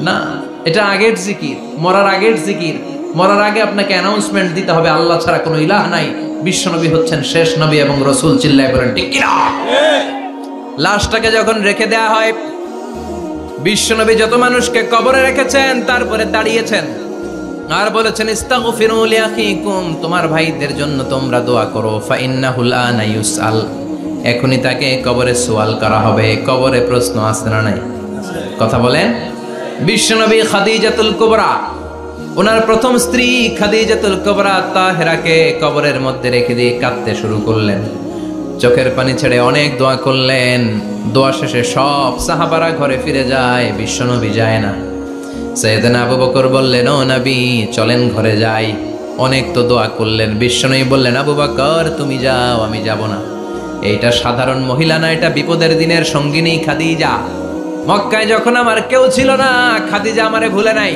না, এটা আগের জিকির, মরার আগের জিকির। মরার আগে আপনাকে অ্যানাউন্সমেন্ট দিতে হবে, আল্লাহ ছাড়া কোনো ইলাহ নাই, বিশ্বনবী হচ্ছেন শেষ নবী এবং রাসূল। চিল্লায় বলেন, ঠিক কি না? লাশটাকে যখন রেখে দেয়া হয়, বিশ্বনবী যত মানুষকে কবরে রেখেছেন তারপরে দাঁড়িয়েছেন আর বলেছেন, ইস্তাগফিরু লিআখিকুম, তোমার ভাইদের জন্য তোমরা দোয়া করো। ফাইন্নাহুল আনা ইউসআল, এখনই তাকে কবরে সওয়াল করা হবে। কবরে প্রশ্ন আছে না নাই? কথা বলেন। বিশ্বনবী খাদিজাতুল কুবরা, ওনার প্রথম স্ত্রী খাদিজাতুল কুবরা তাহেরাকে কবরের মধ্যে রেখে দিয়ে কাঁদতে শুরু করলেন। চোখের পানি ছেড়ে অনেক দোয়া করলেন। দোয়া শেষে সব সাহাবারা ঘরে ফিরে যায়, বিশ্বনবী যায় না। সাইয়েদনা আবু বকর বললেন, ও নবী চলেন ঘরে যাই। অনেক তো দোয়া করলেন। বিশ্বনবী বললেন, আবু বকর তুমি যাও, আমি যাব না। এইটা সাধারণ মহিলা না, এটা বিপদের দিনের সঙ্গিনী খাদিজা। মক্কায় যখন আমার কেউ ছিল না, খাদিজা আমারে ভুলে নাই।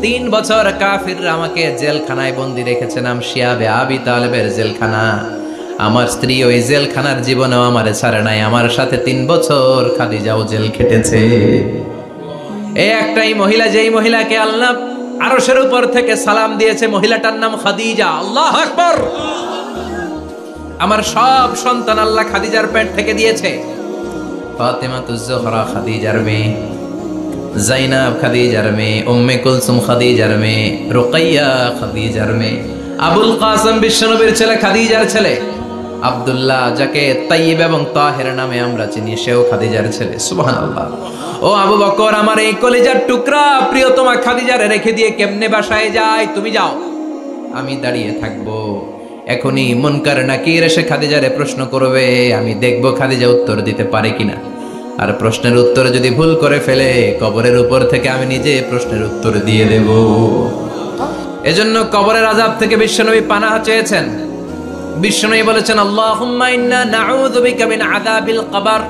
3 বছর কাফিররা আমাকে জেলখানায় বন্দি রেখেছে, নাম শিয়াবে আবি তালেবের জেলখানা। আমার স্ত্রী ওই জেলখানার জীবনেও আমারে ছাড়ে নাই। আমার সাথে 3 বছর খাদিজাও জেল খেটেছে। এই একটাই মহিলা, যেই মহিলাকে আল্লাহ আরশের উপর থেকে সালাম দিয়েছে, মহিলাটার নাম খাদিজা। আল্লাহু আকবার। আমার সব সন্তান আল্লাহ খাদিজার পেট থেকে দিয়েছে। ফাতেমাতুজ জোহরা খাদিজার মেয়ে, জাইনাব খাদিজার মেয়ে, উম্মে কুলসুম খাদিজার মেয়ে, রুকাইয়া খাদিজার মেয়ে, আবুল কাসেম বিশ্বনবীর ছেলে খাদিজার ছেলে, আব্দুল্লাহ যাকে তাইয়্যিব এবং তাহের নামে আমরা চিনি, সেও খাদিজার ছেলে। সুবহানাল্লাহ। ও আবু বকর, আমার এই কলিজার টুকরা প্রিয়তমা খাদিজারে রেখে দিয়ে কেমনে বাসায় যায়? তুমি যাও, আমি দাঁড়িয়ে থাকবো। এখনই মুনকার নাকির এসে খাদিজারে প্রশ্ন করবে, আমি দেখবো খাদিজা উত্তর দিতে পারে কিনা। আর প্রশ্নের উত্তরে যদি ভুল করে ফেলে, কবরের উপর থেকে আমি নিজে প্রশ্নের উত্তর দিয়ে দেব। এজন্য কবরের আযাব থেকে বিশ্বনবী পানাহ চেয়েছেন। বিশ্বনবী বলেছেন, আল্লাহুম্মা ইন্না নাউযু বিকা মিন আযাবিল কবর।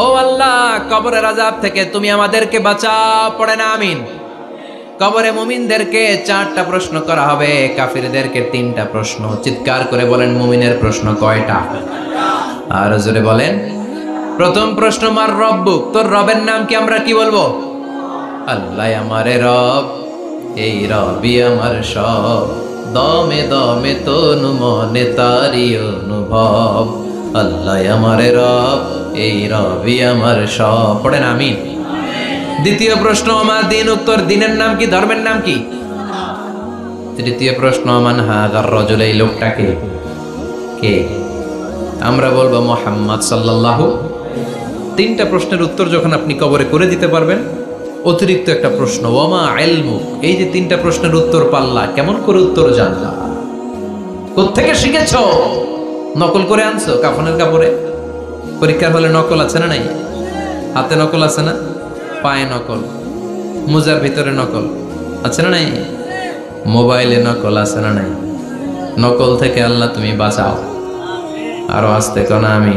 ও আল্লাহ, কবরের আযাব থেকে তুমি আমাদেরকে বাঁচাও। পড়ে না আমিন। কবরে মুমিনদেরকে 4টা প্রশ্ন করা হবে, কাফিরদেরকে 3টা প্রশ্ন। চিৎকার করে বলেন মুমিনের প্রশ্ন কয়টা? আর জোরে বলেন। প্রথম প্রশ্ন, মার রব্বুক, তোর রবের নাম কি? আমরা কি বলবো? আল্লাহ আমারে রব, এই রবি আমার সব, দমে দমে তনু মনে তারি অনুভব। আল্লাহ আমারে রব, এই রবি আমার সব। পড়েন আমিন। দ্বিতীয় প্রশ্ন, আমার দিন, উত্তর দিনের নাম কি? ধর্মের নাম কি? তৃতীয় প্রশ্ন, মান হাযার রাজুল, এই লোকটাকে কে? আমরা বলবো মুহাম্মদ সাল্লাল্লাহু। 3টা প্রশ্নের উত্তর যখন আপনি কবরে করে দিতে পারবেন, অতিরিক্ত একটা প্রশ্ন, ওয়ামা ইলমুক, এই যে 3টা প্রশ্নের উত্তর পাল্লা, কেমন করে উত্তর জানলা? কোত্থেকে শিখেছো? নকল করে আনছো কাফনের কাপড়ে? পরীক্ষার হলে নকল আছে না নাই? হাতে নকল আছে না? পায়ে নকল, মুজার ভিতরে নকল আছে না নাই? মোবাইলে নকল আছে না নাই? নকল থেকে আল্লাহ তুমি বাঁচাও। আরো আসতে কোন আমি।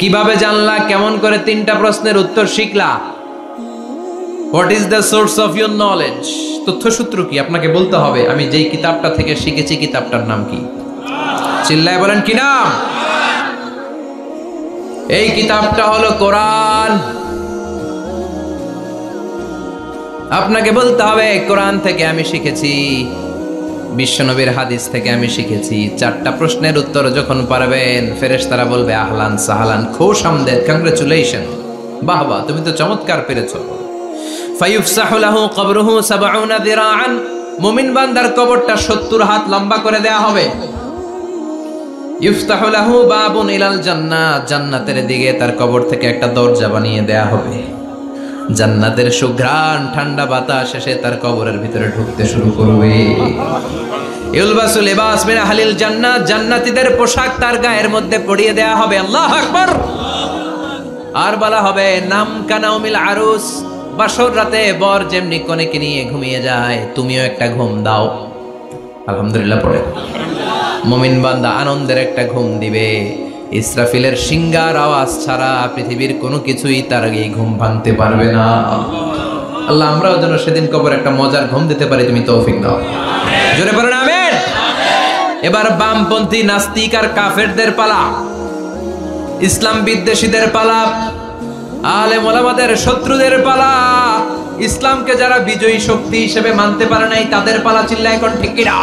কিভাবে জানলা? কেমন করে 3টা প্রশ্নের উত্তর শিখলা? What is the source of your knowledge? তথ্যসূত্র কি? আপনাকে বলতে হবে আমি যেই কিতাবটা থেকে শিখেছি কিতাবটার নাম কি? চিল্লায় বলেন কি নাম? এই কিতাবটা হলো কোরআন। আপনাকে বলতে হবে কোরআন থেকে আমি শিখেছি, বিশ্বনবীর হাদিস থেকে আমি শিখেছি। 4টা প্রশ্নের উত্তর যখন পারবেন, ফেরেশতারা বলবে আহলান সাহলান, খুশ আমদেদ, কংগ্রেচুলেশন, বাহ বাহ, তুমি তো চমৎকার পেরেছো। ফায়ুফসাহু লাহু কবরুহু ৭০ যিরাআন, মুমিন বান্দার কবরটা ৭০ হাত লম্বা করে দেয়া হবে। ইফতাহু লাহু বাবুন ইলাল জান্নাহ, জান্নাতের দিকে তার কবর থেকে একটা দরজা বানিয়ে দেয়া হবে। জান্নাতের সুঘ্রাণ ঠান্ডা বাতাস এসে তার কবরের ভিতরে ঢুকতে শুরু করবে। ইউলবাসু লিবাস মিন আহলিল জান্নাহ, জান্নাতীদের পোশাক তার গায়ের মধ্যে পরিয়ে দেয়া হবে। আল্লাহু আকবার। আর বলা হবে নাম কানাউমিল আরুস, বাসর রাতে বর যেমনি কনেকে নিয়ে ঘুমিয়ে যায়, তুমিও একটা ঘুম দাও। আলহামদুলিল্লাহ পড়ে মুমিন বান্দা আনন্দের একটা ঘুম দিবে। ইসরাফিলের সিংগার আওয়াজ ছাড়া পৃথিবীর কোনো কিছুই তার আগে ঘুম ভাঙতে পারবে না। আল্লাহ আমরাও যেন সেদিন কবর একটা মজার ঘুম দিতে পারি, তুমি তৌফিক দাও। জোরে পড়েন আমিন। এবার বামপন্থী নাস্তিক আর কাফেরদের পালা, ইসলাম বিদ্বেষীদের পালা, আলেম ওলামাদের শত্রুদের পালা, ইসলামকে যারা বিজয়ী শক্তি হিসেবে মানতে পারে নাই তাদের পালা। চিল্লায় এখন ঠিক কিনা?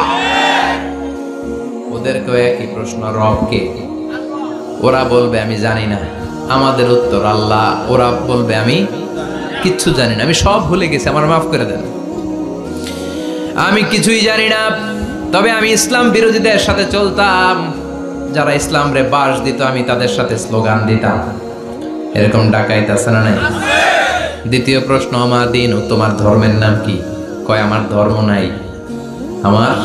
ওদেরকেও একই প্রশ্ন, রব কে? ওরা বলবে আমি জানি না। আমাদের উত্তর আল্লাহ। ওরা বলবে আমি কিচ্ছু জানি না, আমি সব ভুলে গেছি, আমার মাফ করে দেন, আমি কিছুই জানি না। তবে আমি ইসলাম বিরোধীদের সাথে চলতাম, যারা ইসলাম রে বাস দিত আমি তাদের সাথে স্লোগান দিতাম। এরকম ডাকাইত আছে না নাই? দ্বিতীয় প্রশ্ন, আমার দিন, তোমার ধর্মের নাম কি? কয় আমার ধর্ম নাই, আমার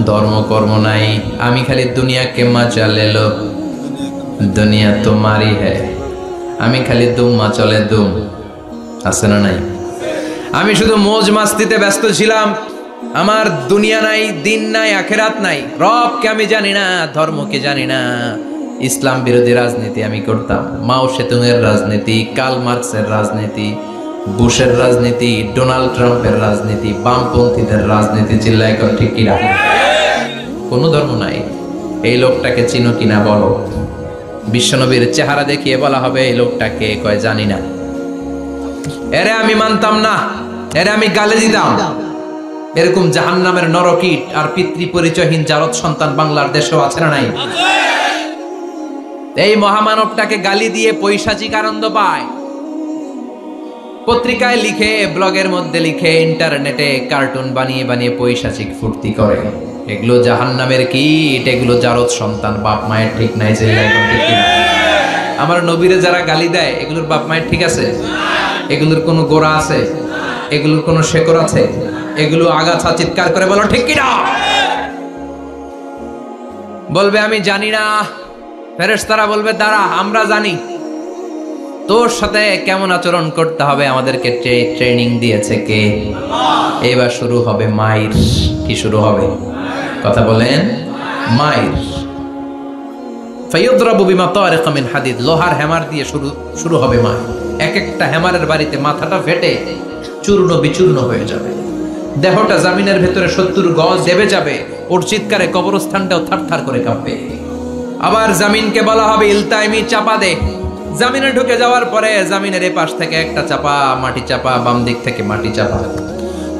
ধর্ম কর্ম নাই, আমি খালি দুনিয়া কে মজা লেলো, দুনিয়া তোমারই হ্যায়, আমি খালি দুম্মা চলে দুম। আছে না নাই? আমি শুধু মৌজ মাস্তিতে ব্যস্ত ছিলাম, আমার দুনিয়া নাই, দিন নাই, আখেরাত নাই, রবকে আমি জানি না, ধর্মকে জানি না। ইসলাম বিরোধী রাজনীতি আমি করতাম, মাও সেতুংয়ের রাজনীতি, কার্ল মার্কসের রাজনীতি, বুশের রাজনীতি, ডোনাল্ড ট্রাম্পের রাজনীতি, বামপন্থীদের রাজনীতি। চিল্লায় কর ঠিক কিনা? কোনো ধর্ম নাই। এই লোকটাকে চিনো কিনা বলো। বিশ্বনবীর চেহারা দেখিয়ে বলা হবে এই লোকটাকে, কয় জানি না। এরে আমি মানতাম না, এরে আমি গালে দিতাম। এরকম জাহান্নামের নরকীট আর পিতৃ পরিচয়হীন জারদ সন্তান বাংলার দেশেও আছে না নাই? এই মহামানবটাকে গালি দিয়ে পৈশাচিক আনন্দ পায়। পত্রিকায় লিখে, ব্লগের মধ্যে লিখে, ইন্টারনেটে কার্টুন বানিয়ে বানিয়ে পৈশাচিক ফুর্তি করে। এগুলো জাহান্নামের কীট, এগুলো জারদ সন্তান, বাপ মায়ের ঠিক নাই। আমার নবীরে যারা গালি দেয় এগুলোর বাপ মায়ের ঠিক আছে? এগুলোর কোনো গোড়া আছে? এগুলোর কোনো শেকড় আছে? এগুলো আগাছা। চিৎকার করে বলো ঠিক কিনা? বলবে আমি জানি না। ফেরেশতারা বলবে দাঁড়া, আমরা জানি। তোর সাথে কেমন আচরণ করতে হবে আমাদেরকে ট্রেনিং দিয়েছে কে? এবার শুরু হবে মাইর। কি শুরু হবে? কথা বলেন, মাইর। ফায়ুদরাবু বিমা তারিকা মিন হাদিদ, লোহার হ্যামার দিয়ে শুরু হবে মাইর। এক একটা হ্যামারের বাড়িতে মাথাটা ফেটে চূর্ণ বিচূর্ণ হয়ে যাবে, দেহটা জামিনের ভেতরে 70 গজ দেবে যাবে, ওর চিৎকারে কবরস্থানটাও থারথার করে কাঁপবে। আবার জামিনকে বলা হবে ইলতাইমি, চাপা দে। জামিনে ঢুকে যাওয়ার পরে জামিনের এই পাশ থেকে একটা চাপা, মাটি চাপা, বাম দিক থেকে মাটি চাপা,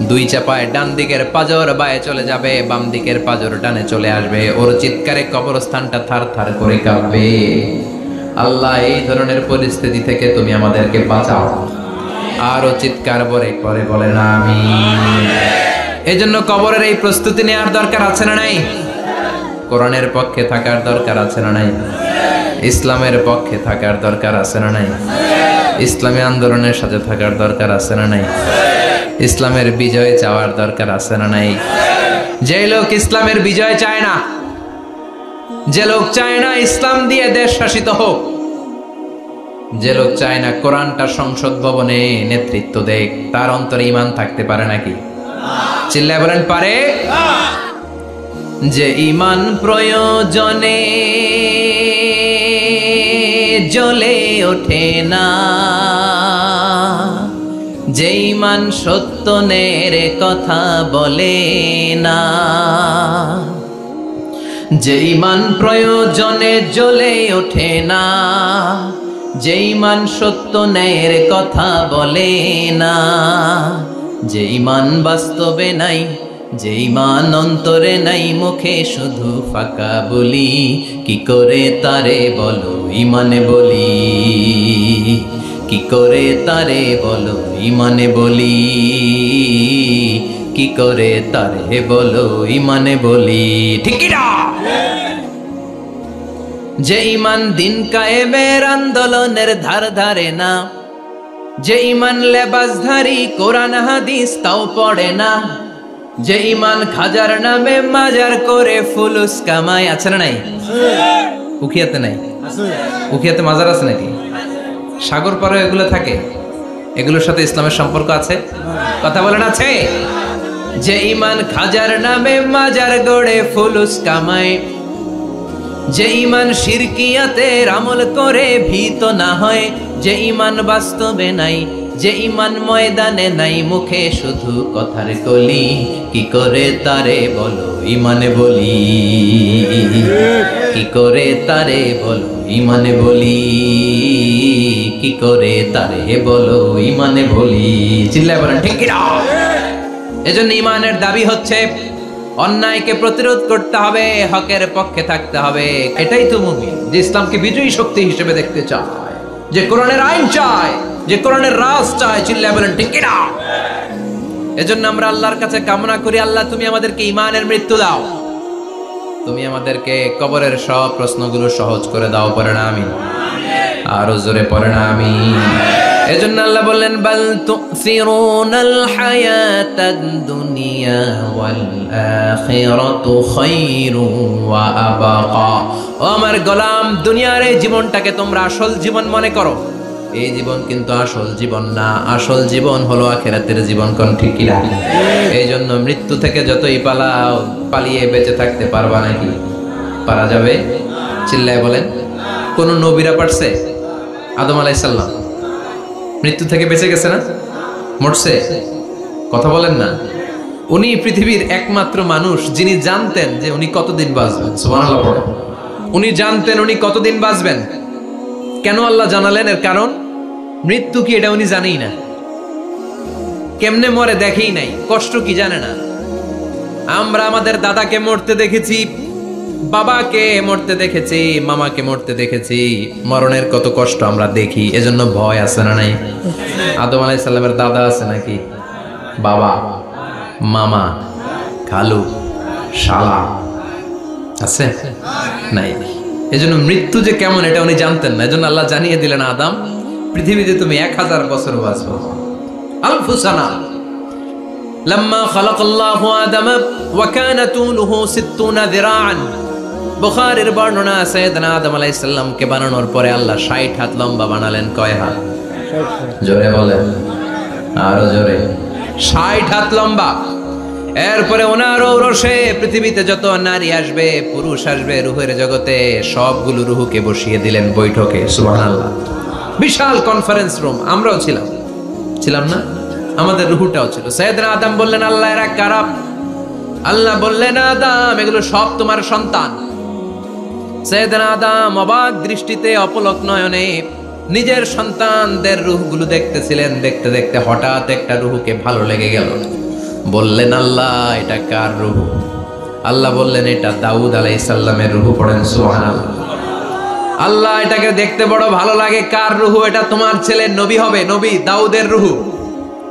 2 চাপায় ডান দিকের পাজর বায়ে চলে যাবে, বাম দিকের পাজর ডানে চলে আসবে, ওর চিৎকারে কবরস্থানটা থারথার করে কাঁপবে। আল্লাহ, এই ধরনের পরিস্থিতি থেকে তুমি আমাদেরকে বাঁচাও। আরো চিৎকার করে বলেন আমিন। এজন্য কবরের এই প্রস্তুতি নেওয়ার দরকার আছে না নাই? কোরআনের পক্ষে থাকার দরকার আছে না নাই? ইসলামের পক্ষে থাকার দরকার আছে না নাই? ইসলামী আন্দোলনের সাথে থাকার দরকার আছে না নাই? ইসলামের বিজয় চাওয়ার দরকার আছে না নাই? যে লোক ইসলামের বিজয় চায় না, যে লোক চায় না ইসলাম দিয়ে দেশ শাসিত হোক, যে লোক চায় না কোরআনটা সংসদ ভবনে নেতৃত্ব দেখ, তার অন্তরে ঈমান থাকতে পারে নাকি? চিল্লায় বলেন পারে? যে ঈমান প্রয়োজনে জ্বলে ওঠে না, যে ঈমান সত্যনের কথা বলে না, যে ঈমান প্রয়োজনে জ্বলে ওঠে না, যে ঈমান সত্য ন্যায়ের কথা বলে না, যে ঈমান বাস্তবে নাই, যে ঈমান অন্তরে নাই, মুখে শুধু ফাঁকা বলি, কি করে তারে বলো ঈমানে বলি, কি করে তারে বলো ঈমানে বলি, কি করে তারে বলো ঈমানে বলি। ঠিক না? যে ঈমান দিন কায়েমের আন্দোলনের ধার ধারে না, যে ঈমান লেবাসধারী কোরআন হাদিস তাও পড়ে না, যে ঈমান খাজার নামে মাজার করে ফুলুস কামায়, আছে না নাই? উখিয়াতে নাই? উখিয়াতে মাজার আছে নাকি? সাগর পারে এগুলো থাকে, এগুলোর সাথে ইসলামের সম্পর্ক আছে? কথা বলেন আছে? যে ঈমান খাজার নামে মাজার গড়ে ফুলুস কামায়, যে ঈমান শিরকিয়াতের আমল করে ভীত না হয়, যে ঈমান বাস্তবে নাই, যে ঈমান ময়দানে নাই, মুখে শুধু কথার কলি, কি করে তারে বলো ঈমানে বলি, কি করে তারে বলো ঈমানে বলি, কি করে তারে বলো ঈমানে বলি। চিল্লায় বলেন ঠিক না? এজন্য ঈমানের দাবি হচ্ছে অন্যায়কে প্রতিরোধ করতে হবে, হকের পক্ষে থাকতে হবে। এটাই তো মুমিন, যে ইসলামকে বিজয়ী শক্তি হিসেবে দেখতে চায়, যে কোরআনের আইন চায়, যে কোরআনের রাজ চায়। চিল্লায় বলেন ঠিক না? এজন্য আমরা আল্লাহর কাছে কামনা করি, আল্লাহ তুমি আমাদেরকে ঈমানের মৃত্যু দাও, তুমি আমাদেরকে কবরের সব প্রশ্নগুলো সহজ করে দাও। পড়ে না আমিন? আরো জোরে পড়ে না আমিন? এজন্য আল্লাহ বললেন বাল তুসিরুনাল হায়াতাদ দুনিয়া ওয়াল আখিরাতু খায়রু ওয়া আবাকা। ও আমার গোলাম, দুনিয়ার এই জীবনটাকে তোমরা আসল জীবন মনে করো, এই জীবন কিন্তু আসল জীবন না, আসল জীবন হলো আখিরাতের জীবন। কোন ঠিক কি না? এই জন্য মৃত্যু থেকে যতই পালাও, পালিয়ে বেঁচে থাকতে পারবা নাকি? পারা যাবে? চিল্লায় বলেন। কোন নবীরা পারছে? আদম আলাইহিস সালাম মৃত্যু থেকে বেঁচে গেছে না? মরছে? কথা বলেন না। উনি পৃথিবীর একমাত্র মানুষ যিনি জানতেন যে উনি কতদিন বাঁচবেন। সুবহানাল্লাহ পড়ে। উনি জানতেন উনি কতদিন বাঁচবেন। কেন আল্লাহ জানালেন? এর কারণ মৃত্যু কি এটা উনি জানেই না, কেমনে মরে দেখেই নাই, কষ্ট কি জানে না। আমরা আমাদের দাদাকে মরতে দেখেছি, বাবাকে মরতে দেখেছি, মামাকে মরতে দেখেছি, মরণের কত কষ্ট আমরা দেখি, এজন্য ভয় আছে না নাই? আদম আলাইহিস সালামের দাদা আছে নাকি? বাবা, মামা, খালু, শালা আছে নাই? এজন্য মৃত্যু যে কেমন এটা উনি জানতেন না। এজন্য আল্লাহ জানিয়ে দিলেন, আদম পৃথিবীতে তুমি 1000 বছর বাঁচবে। আলফু সানা। লাম্মা খালাকাল্লাহু আদম ওয়া কানা তুলুহু 60 যিরাআন। বুখারীর বর্ণনা, সাইয়েদনা আদম আলাইহিস সালামকে বানানোর পরে আল্লাহ 60 হাত লম্বা বানালেন। কয় হাত? জোরে বলেন, আরো জোরে। 60 হাত লম্বা। এরপরে ওনার ঔরসে পৃথিবীতে যত নারী আসবে, পুরুষ আসবে রূহের জগতে, সবগুলো রূহকে বসিয়ে দিলেন বৈঠকে। সুবহানাল্লাহ। বিশাল কনফারেন্স রুম। আমরাও ছিলাম না? আমাদের রুহুটাও ছিল। সাইয়েদনা আদম বললেন, আল্লাহ এরা কারা? আল্লাহ বললেন, আদম এগুলো সব তোমার সন্তান। সাইয়েদনা আদম অবাক দৃষ্টিতে অপলক নয়নে নিজের সন্তানদের রূহগুলো দেখতেছিলেন। দেখতে দেখতে হঠাৎ একটা রূহকে ভালো লেগে গেল। বললেন, আল্লাহ এটা কার রূহ? আল্লাহ বললেন, এটা দাউদ আলাইহিস সালামের রূহ। পড়েন সুবহানাল্লাহ। আল্লাহ এটাকে দেখতে বড় ভালো লাগে, কার রূহ? এটা তোমার ছেলে নবী হবে, নবী দাউদের রূহ।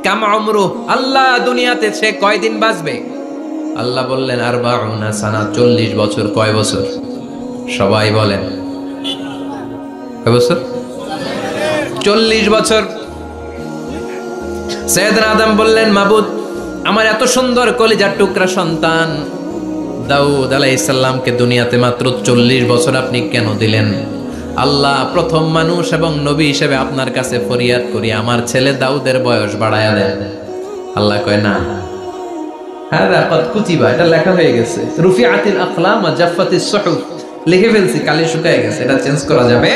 কাম উমরু, আল্লাহ দুনিয়াতে সে কয়দিন বাঁচবে? আল্লাহ বললেন, 40 সানা, 40 বছর। কয় বছর? সবাই বলেন কয় বছর? 40 বছর। সাইয়েদনা আদম বললেন, মাবুদ আমার এত সুন্দর কলিজার টুকরা সন্তান দাউদ আলাইহিস সালামকে দুনিয়াতে মাত্র 40 বছর আপনি কেন দিলেন? আল্লাহ, প্রথম মানুষ এবং নবী হিসেবে আপনার কাছে ফরিয়াদ করি, আমার ছেলে দাউদের বয়স বাড়ায়া দেন। আল্লাহ কয়, না, হাদা কদ কুতিবা, এটা লেখা হয়ে গেছে। রুফিআতিল আকলাম ওয়া জাফফাতিস সুহুফ, লিখে ফেলছি, কালি শুকায় গেছে, এটা চেঞ্জ করা যাবে?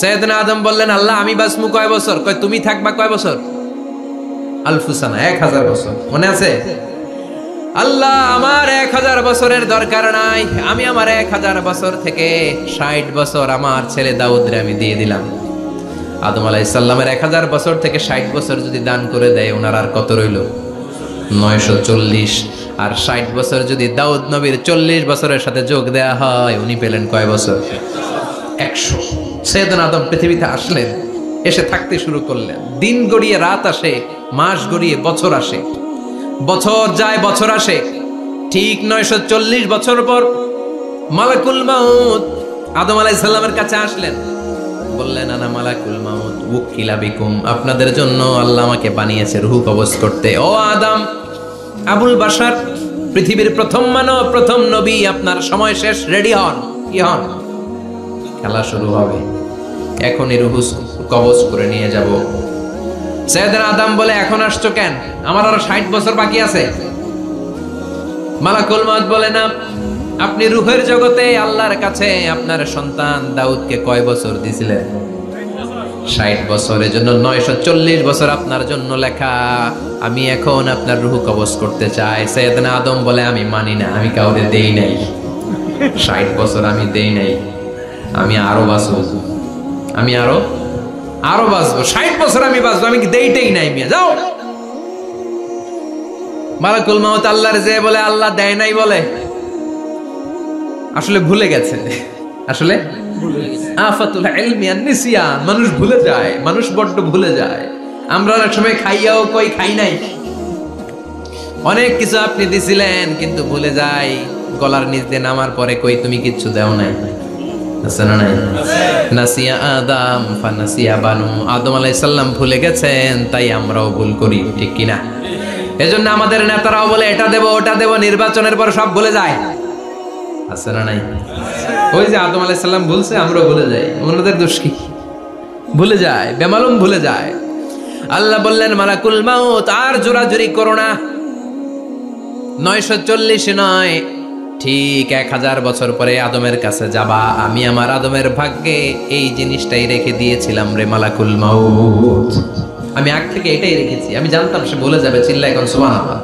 সাইয়েদনা আদম বললেন, আল্লাহ আমি বাঁচমু কয় বছর? কয় তুমি থাকবা কয় বছর? আলফুসানা, 1000 বছর। মনে আছে? আল্লাহ আমার 1000 বছরের দরকার নাই, আমি আমার 1000 বছর থেকে 60 বছর আমার ছেলে দাউদরে আমি দিয়ে দিলাম। আদম আলাইহিস সালামের 1000 বছর থেকে 60 বছর যদি দান করে দেয়, ওনার আর কত রইল? 940। আর 60 বছর যদি দাউদ নবীর 40 বছরের সাথে যোগ দেয়া হয়, উনি পেলেন কয় বছর? 100। সাইয়েদনা আদম পৃথিবীতে আসলেন, এসে থাকতে শুরু করলেন। দিন গড়িয়ে রাত আসে, মাস গড়িয়ে বছর আসে, বছর যায় বছর আসে। ঠিক 940 বছর পর মালাকুল মাউত আদম আলাইহিস সালামের কাছে আসলেন। বললেন, আনা মালাকুল মাউত ওয়াক্কিলা বিকুম, আপনাদের জন্য আল্লাহ আমাকে বানিয়েছে রূহ কবজ করতে। ও আদম, আবুল বাশার, পৃথিবীর প্রথম মানব, প্রথম নবী, আপনার সময় শেষ, রেডি হন। কি হন? খেলা শুরু হবে, এখনই রূহ কবজ করে নিয়ে যাব। সাইয়েদনা আদম বলে, এখন আসছো কেন? আমার আরো 60 বছর বাকি আছে। মালাকুল মাউত বলে, না, আপনি রূহের জগতে আল্লাহর কাছে আপনার সন্তান দাউদকে কয় বছর দিয়েছিলেন? 60 বছর। এজন্য 940 বছর আপনার জন্য লেখা। আমি এখন আপনার রূহ কবজ করতে চাই। সাইয়েদনা আদম বলে, আমি মানি না, আমি কাউকে দেই নাই। 60 বছর আমি দেই নাই, আমি আরো বাঁচবো, আমি আরো বাঁচবো, 60 বছর আমি বাঁচবো, আমি দেইটাই নাই। মিয়া যাও। মালাকুল মাউত আল্লাহর যে বলে, আল্লাহ দেয় নাই বলে, আসলে ভুলে গেছে। আসলে আফাতুল ইলমি আন নিসিয়ান, মানুষ ভুলে যায়, মানুষ বড্ড ভুলে যায়। আমরা অনেক সময় খাইয়াও কই খাই নাই। অনেক কিছু আপনি দিছিলেন, কিন্তু ভুলে যাই। গলার নিচ দিয়ে নামার পরে কই তুমি কিচ্ছু দাও নাই। আছে না নাই? নাসিয়া আদম ফানাসিয়া বানু, আদম আলাইহিস সালাম ভুলে গেছেন, তাই আমরাও ভুল করি, ঠিক কি না? এজন্য আমাদের নেতারাও বলে, এটা দেব ওটা দেব, নির্বাচনের পর সব ভুলে যায়। আছে না নাই? ওই যে আদম আলাইহিস সালাম ভুলছে, আমরাও ভুলে যাই। ওনাদের দোষ কি? ভুলে যায়, বেমালুম ভুলে যায়। আল্লাহ বললেন, মালাকুল মাউত আর জোরাজুরি করো না। 940 নয়, ঠিক 1000 বছর পরে আদমের কাছে যাবা। আমি আমার আদমের ভাগ্যে এই জিনিসটাই রেখে দিয়েছিলাম রে মালাকুল মাউত। আমি আগ থেকে এটাই রেখেছি, আমি জানতাম সে বলে যাবে। চিল্লা এখন সুবহানাল্লাহ।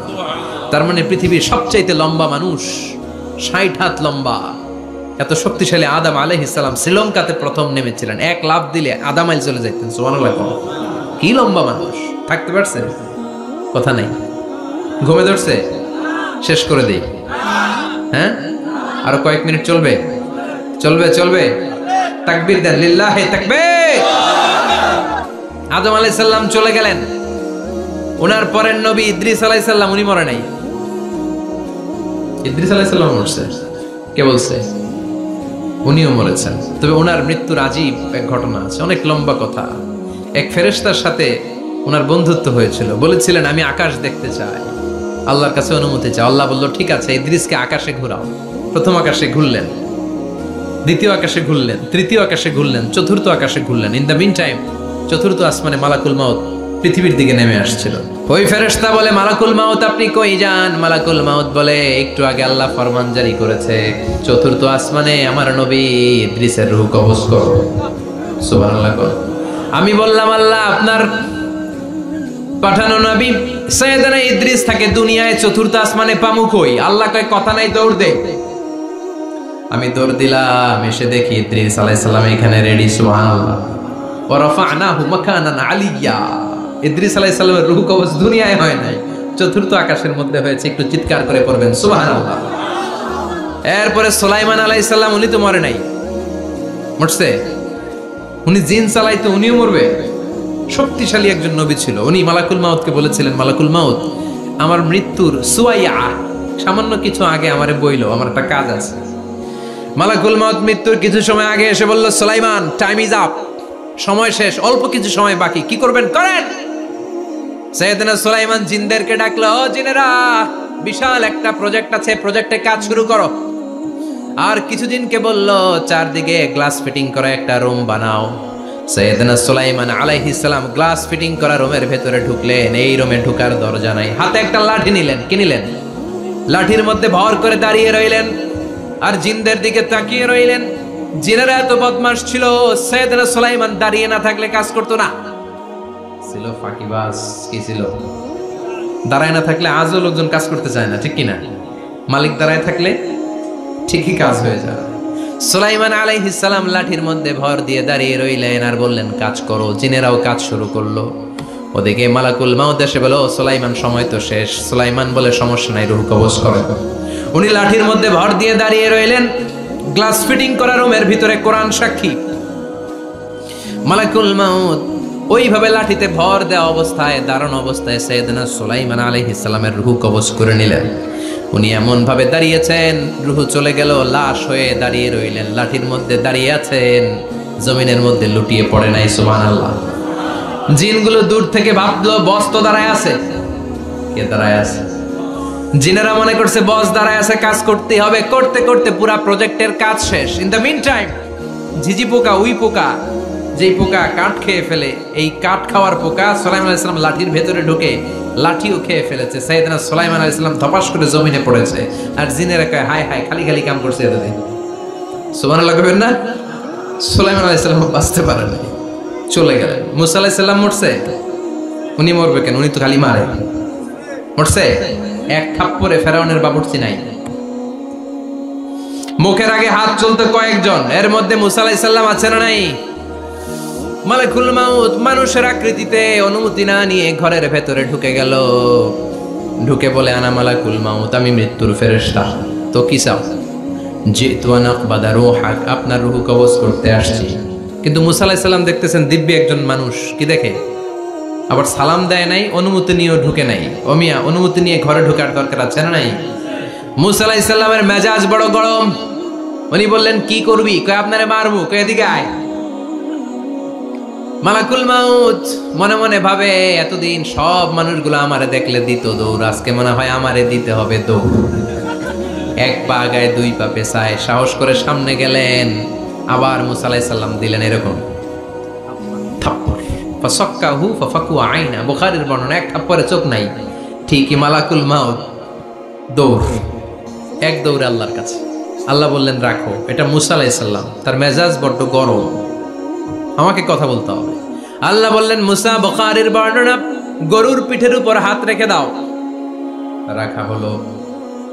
তার মানে পৃথিবীর সবচাইতে লম্বা মানুষ, 60 হাত লম্বা, এত শক্তিশালী আদম আলাইহিস সালাম শ্রীলঙ্কাতে প্রথম নেমেছিলেন। এক লাফ দিলে আধা মাইল চলে যাইতেন। সুবহানাল্লাহ। কি লম্বা মানুষ! থাকতে পারছে? কথা নাই। ঘুমে ধরছে? শেষ করে দেই। হ্যাঁ, আরো কয়েক মিনিট চলবে? চলবে চলবে। তাকবীর দেন, লিল্লাহি তাকবীর। আদম আলাইহিস সালাম চলে গেলেন। ওনার পরের নবী ইদ্রিস আলাইহিস সালাম, উনি মরে নাই। ইদ্রিস আলাইহিস সালাম মরছে। কে বলছে? উনিও মরেছেন। তবে ওনার মৃত্যুর আজীব এক ঘটনা আছে, অনেক লম্বা কথা। এক ফেরেশতার সাথে ওনার বন্ধুত্ব হয়েছিল। বলেছিলেন, আমি আকাশ দেখতে চাই, আল্লাহর কাছে অনুমতি চাই। আল্লাহ বলল, ঠিক আছে, ইদ্রিসকে আকাশে ঘুরাও। প্রথম আকাশে ঘুরলেন, দ্বিতীয় আকাশে ঘুরলেন, তৃতীয় আকাশে ঘুরলেন, চতুর্থ আকাশে ঘুরলেন। ইন দ্য মিন টাইম চতুর্থ আসমানে মালাকুল মাউত পৃথিবীর দিকে নেমে আসছিল। ওই ফেরেশতা বলে, মালাকুল মাউত আপনি কই যান? মালাকুল মাউত বলে, একটু আগে আল্লাহ ফরমান জারি করেছে, চতুর্থ আসমানে আমার নবী ইদ্রিসের রূহ কবজ করো। সুবহানাল্লাহ। আমি বললাম, আল্লাহ আপনার পাঠানো নবী সৈয়দনা ইদ্রিস থাকে দুনিয়ায় চতুর্থ আসমানে পামুক হই। আল্লাহ কয় কথা নাই, দৌড় দে। আমি দৌড় দিলাম, এসে দেখি ইদ্রিস আলাইহিস সালাম এখানে রেডি। সুবহানাল্লাহ। ওয়া রাফা'নাহু মাকানান আলিয়্যা। ইদ্রিস আলাইহিস সালামের রূহ কবজ দুনিয়ায় হয় নাই, চতুর্থ আকাশের মধ্যে হয়েছে। একটু চিৎকার করে পড়বেন সুবহানাল্লাহ। এরপরে সুলাইমান আলাইহিস সালাম, উনি তো মরে নাই, মরছে। উনি জিন চালাইতো, উনিও মরবে। শক্তিশালী একজন নবী ছিল। উনি মালাকুল মাউতকে বলেছিলেন, মালাকুল মাউত আমার মৃত্যুর সুয়াইয়া সামান্য কিছু আগে আমারে বইলো, আমার একটা কাজ আছে। মালাকুল মাউত মৃত্যুর কিছু সময় আগে এসে বলল, সুলাইমান টাইম ইজ আপ, সময় শেষ, অল্প কিছু সময় বাকি, কি করবেন করেন। সাইয়েদনা সুলাইমান জিনদেরকে ডাকলো, ও জিনেরা, বিশাল একটা প্রজেক্ট আছে, প্রজেক্টে কাজ শুরু করো। আর কিছু জিনকে বলল, চারদিকে গ্লাস ফিটিং করা একটা রুম বানাও। সাইয়েদনা সুলাইমান আলাইহিস সালাম গ্লাস ফিটিং করা রুমের ভেতরে ঢুকলেন। এই রুমে ঢুকার দরজা নাই, হাতে একটা লাঠি নিলেন। কি নিলেন? লাঠির মধ্যে ভর করে দাঁড়িয়ে রইলেন আর জিনদের দিকে তাকিয়ে রইলেন। জিনেরা এত বদমাশ ছিল, সাইয়েদনা সুলাইমান দাঁড়িয়ে না থাকলে কাজ করতো না। ছিল ফাঁকিবাজ। কি ছিল? দাঁড়ায় না থাকলে আজও লোকজন কাজ করতে চায় না, ঠিক কিনা? মালিক দাঁড়ায় থাকলে ঠিকই কাজ হয়ে যায়। সুলাইমান আলাইহিস সালাম লাঠির মধ্যে ভর দিয়ে দাঁড়িয়ে রইলেন আর বললেন, কাজ করো। জিনেরাও কাজ শুরু করলো। ওদিকে মালাকুল মাউত এসে বলো, সুলাইমান সময় তো শেষ। সুলাইমান বলে, সমস্যা নাই, রূহ কবজ করো। উনি লাঠির মধ্যে ভর দিয়ে দাঁড়িয়ে রইলেন। গ্লাস ফিটিং করা রুমের ভিতরে কোরআন সাক্ষী। মালাকুল মাউত ওইভাবে লাঠিতে ভর দেওয়া অবস্থায়, দাঁড়ানো অবস্থায় সাইয়েদনা সুলাইমান আলাইহিস সালামের রূহ কবজ করে নিলেন। উনি এমন ভাবে দাঁড়িয়েছেন, রূহ চলে গেল, লাশ হয়ে দাঁড়িয়ে রইলেন। লাঠির মধ্যে দাঁড়িয়ে আছেন, জমিনের মধ্যে লুটিয়ে পড়ে নাই। সুবহানাল্লাহ। জিনগুলো দূর থেকে ভাবলো, বস তো দাঁড়ায় আছে। কে দাঁড়ায় আছে? জিনেরা মনে করছে বস দাঁড়ায় আছে, কাজ করতে হবে। করতে করতে পুরা প্রজেক্টের কাজ শেষ। ইন দ্য মিন টাইম ঝিঝি পোকা, উই পোকা, যেই পোকা কাঠ খেয়ে ফেলে, এই কাঠ খাওয়ার পোকা সুলাইমান আলাইহিস সালাম লাঠির ভেতরে ঢুকে লাঠিও খেয়ে ফেলেছে। সাইয়েদনা সুলাইমান আলাইহিস সালাম ধপাস করে জমিনে পড়েছে। আর জিনেরা কয়, হায় হায়, খালি খালি কাম করছে এতদিন। সুবহানাল্লাহ কইবেন না? সুলাইমান আলাইহিস সালাম বাঁচতে পারেন, চলে গেলেন। মুসা আলাইহিস সালাম মরছে। উনি মরবে কেন? উনি তো খালি মারে। মরছে এক থাপ্পড়ে। ফেরাউনের বাবুর্চি নাই, মুখের আগে হাত চলতে কয়েকজন, এর মধ্যে মুসা আলাইহিস সালাম আছে না নাই? মালাকুল মাউত মানুষের আকৃতিতে অনুমতি না নিয়ে ঘরের ভেতরে ঢুকে গেল। ঢুকে বলে, আনা মালাকুল মাউত, আমি মৃত্যুর ফেরেশতা। তো কি চাও? জিতু আন আকবাদা রূহাক, আপনার রূহ কবজ করতে আসছি। কিন্তু মুসা আলাইহিস সালাম দেখতেছেন দিব্য একজন মানুষ, কি দেখে? আবার সালাম দেয় নাই, অনুমতি নিয়েও ঢুকে নাই। ওমিয়া, অনুমতি নিয়ে ঘরে ঢোকার দরকার আছে না নাই? মুসা আলাইহিস সালামের মেজাজ বড় গরম। উনি বললেন, কি করবি? কয়, আপনারে মারবো। কয়, এদিকে আয়। মালাকুল মাউত মনে মনে ভাবে, এতদিন সব মানুষগুলো আমারে দেখলে দিত দৌড়, আজকে মনে হয় আমারে দিতে হবে দৌড়। এক পা আগায়, দুই পা পেছায়, সাহস করে সামনে গেলেন। আবার মুসা আলাইহিস সালাম দিলেন এরকম থাপ্পড়। ফাসাক্কাহু ফাফাকু আইনা, বুখারীর বর্ণনা, এক থাপ্পড়ে চোখ নাই। ঠিকই মালাকুল মাউত দৌড়, এক দৌড়ে আল্লাহর কাছে। আল্লাহ বললেন, রাখো, এটা মুসা আলাইহিস সালাম, তার মেজাজ বড্ড গরম, আমাকে কথা বলতে হবে। আল্লাহ বললেন, মুসা, বুখারীর বর্ণনা, গরুর পিঠের উপর হাত রেখে দাও। রাখা হলো।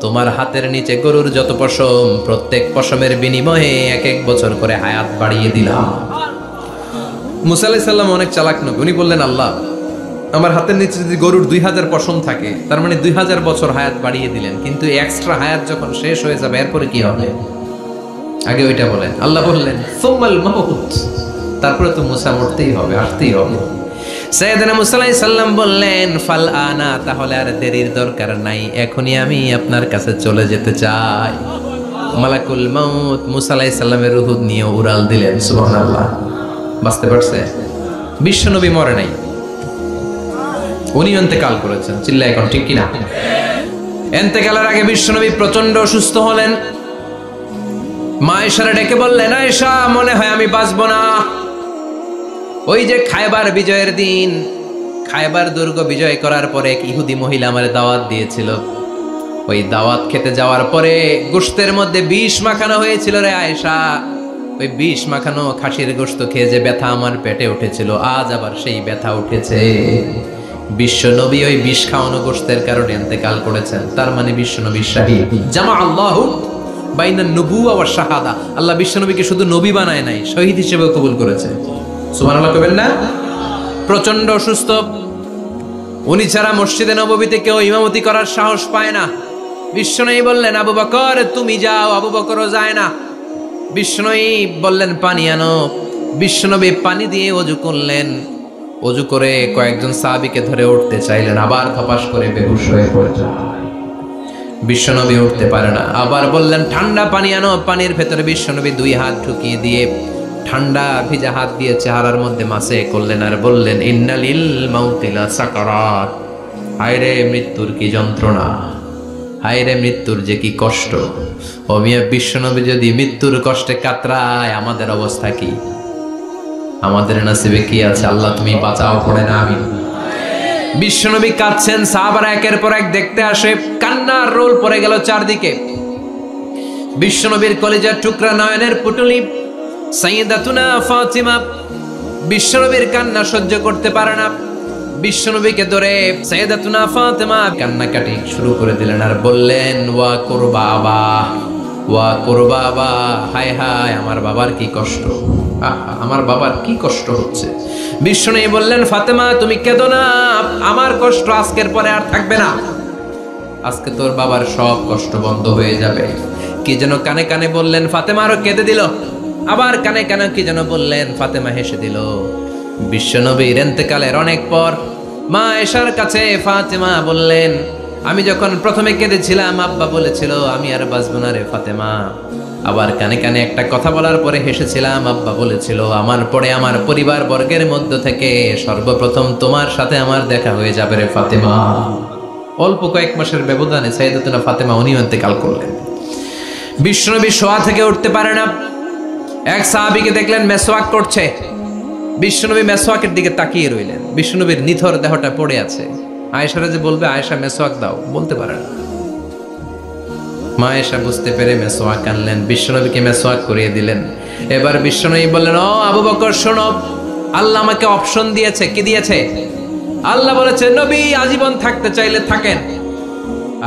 তোমার হাতের নিচে গরুর যত পশম, প্রত্যেক পশমের বিনিময়ে এক এক বছর করে হায়াত বাড়িয়ে দিলাম। মুসা আলাইহিস সালাম অনেক চালাক নবী। উনি বললেন, আল্লাহ, আমার হাতের নিচে যদি গরুর 2000 পশম থাকে, তার মানে 2000 বছর হায়াত বাড়িয়ে দিলেন। কিন্তু এক্সট্রা হায়াত যখন শেষ হয়ে যাবে, এরপরে কি হবে? আগে ওইটা বলেন। আল্লাহ বললেন, সুম্মাল মাউত, তারপরে তো মুসা মরতেই হবে, আসতেই হবে। সাইয়েদনা মুসা আলাইহিস সালাম বললেন, ফাল আনা, তাহলে আর দেরির দরকার নাই, এখনই আমি আপনার কাছে চলে যেতে চাই। মালাকুল মাউত মুসা আলাইহিস সালামের রূহ নিয়ে উড়াল দিলেন। সুবহানাল্লাহ। বাঁচতে পারছে? বিশ্বনবী মরে নাই, উনি ইন্তেকাল করেছেন। চিল্লা এখন, ঠিক কিনা? ইন্তেকালের আগে বিশ্বনবী প্রচন্ড অসুস্থ হলেন। মা আয়েশারে ডেকে বললেন, আয়েশা, মনে হয় আমি বাঁচবো না। ওই যে খায়বার বিজয়ের দিন, খায়বার দুর্গ বিজয় করার পরে এক ইহুদি মহিলা আমার দাওয়াত দিয়েছিল। ওই দাওয়াত খেতে যাওয়ার পরে গোশতের মধ্যে বিষ মাখানো হয়েছিল রে আয়েশা। ওই বিষ মাখানো খাসির গোশত খেয়ে যে ব্যথা আমার পেটে উঠেছিল, আজ আবার সেই ব্যথা উঠেছে। বিশ্ব নবী ওই বিষ খাওয়ানো গোশতের কারণে ইন্তেকাল করেছেন, তার মানে বিশ্ব নবী শাহীদ। জামা আল্লাহু বাইনা নবুওয়া ওয়া শাহাদা, আল্লাহ বিশ্ব নবীকে শুধু নবী বানায় নাই, শহীদ হিসেবে কবুল করেছে। সুবহানাল্লাহ কইবেন না? প্রচন্ড অসুস্থ, উনি ছাড়া মসজিদে নববীতে কেউ ইমামতি করার সাহস পায় না। বিশ্বনবী বললেন আবু বকর তুমি যাও, আবু বকরও যায় না। বিশ্বনবী বললেন পানি আনো, বিশ্বনবী পানি দিয়ে ওযু করলেন, ওযু করে কয়েকজন সাহাবীকে ধরে উঠতে চাইলেন, আবার ধপাস করে বেহুশ হয়ে পড়লেন। বিশ্বনবী উঠতে পারে না, আবার বললেন ঠান্ডা পানি আনো, পানির ভেতরে বিশ্বনবী 2 হাত ঢুকিয়ে দিয়ে ঠান্ডা ভিজা হাত দিয়ে চেহারার মধ্যে মাসে করলেন আর বললেন ইন্নালিল মাউতিলা সাকারাত, হায়রে মৃত্যুর কি যন্ত্রণা, হায়রে মৃত্যুর যে কি কষ্ট। ও মিয়া, বিশ্বনবী যদি মৃত্যুর কষ্টে কাতরায়, আমাদের অবস্থা কি? আমাদের নসিবে কি আছে? আল্লাহ তুমি বাঁচাও, পড়ে না আমিন। বিশ্বনবী কাঁদছেন, সাহাবারা একের পর এক দেখতে আসে, কান্নার রোল পড়ে গেল চারদিকে। বিশ্বনবীর কলিজার টুকরা নয়নের পুটুলি সাইয়্যিদাতুনা ফাতিমা বিশ্বনবীর কান্না সহ্য করতে পারে না, বিশ্বনবীকে ধরে সাইয়্যিদাতুনা ফাতিমা কান্নাকাটি শুরু করে দিলেন আর বললেন ওয়া কুরবাবা, ওয়া কুরবাবা, হায় হায় আমার বাবার কি কষ্ট, আমার বাবার কি কষ্ট হচ্ছে। বিশ্বনবী বললেন ফাতেমা তুমি কেঁদো না, আমার কষ্ট আজকের পরে আর থাকবে না, আজকে তোর বাবার সব কষ্ট বন্ধ হয়ে যাবে। কি যেন কানে কানে বললেন, ফাতেমা আরো কেঁদে দিল, আবার কানে কানে কি যেন বললেন, ফাতেমা হেসে দিল। বিশ্বনবীর ইন্তেকালের অনেক পর মা আয়েশার কাছে ফাতেমা বললেন আমি যখন প্রথমে কেঁদেছিলাম আব্বা বলেছিল আমি আর বাঁচব না রে ফাতেমা, আবার কানে কানে একটা কথা বলার পরে হেসেছিলাম, আব্বা বলেছিল আমার পরে আমার পরিবার বর্গের মধ্য থেকে সর্বপ্রথম তোমার সাথে আমার দেখা হয়ে যাবে রে ফাতেমা। অল্প কয়েক মাসের ব্যবধানে সাইয়্যিদাতুনা ফাতেমা উনিও ইন্তেকাল করলেন। বিশ্বনবী শোয়া থেকে উঠতে পারে না, এক সাহাবীকে দেখলেন মেসওয়াক করছে, বিশ্বনবী মেসওয়াকের দিকে তাকিয়ে রইলেন, বিশ্বনবীর নিথর দেহটা পড়ে আছে। আয়েশারা যে বলবে আয়েশা মেসওয়াক দাও, বলতে পারে না। মা আয়েশা বুঝতে পেরে মেসওয়াক আনলেন, বিশ্বনবীকে মেসওয়াক করিয়ে দিলেন। এবার বিশ্বনবী বললেন ও আবু বকর শোনো, আল্লাহ আমাকে অপশন দিয়েছে। কি দিয়েছে? আল্লাহ বলেছে নবী আজীবন থাকতে চাইলে থাকেন,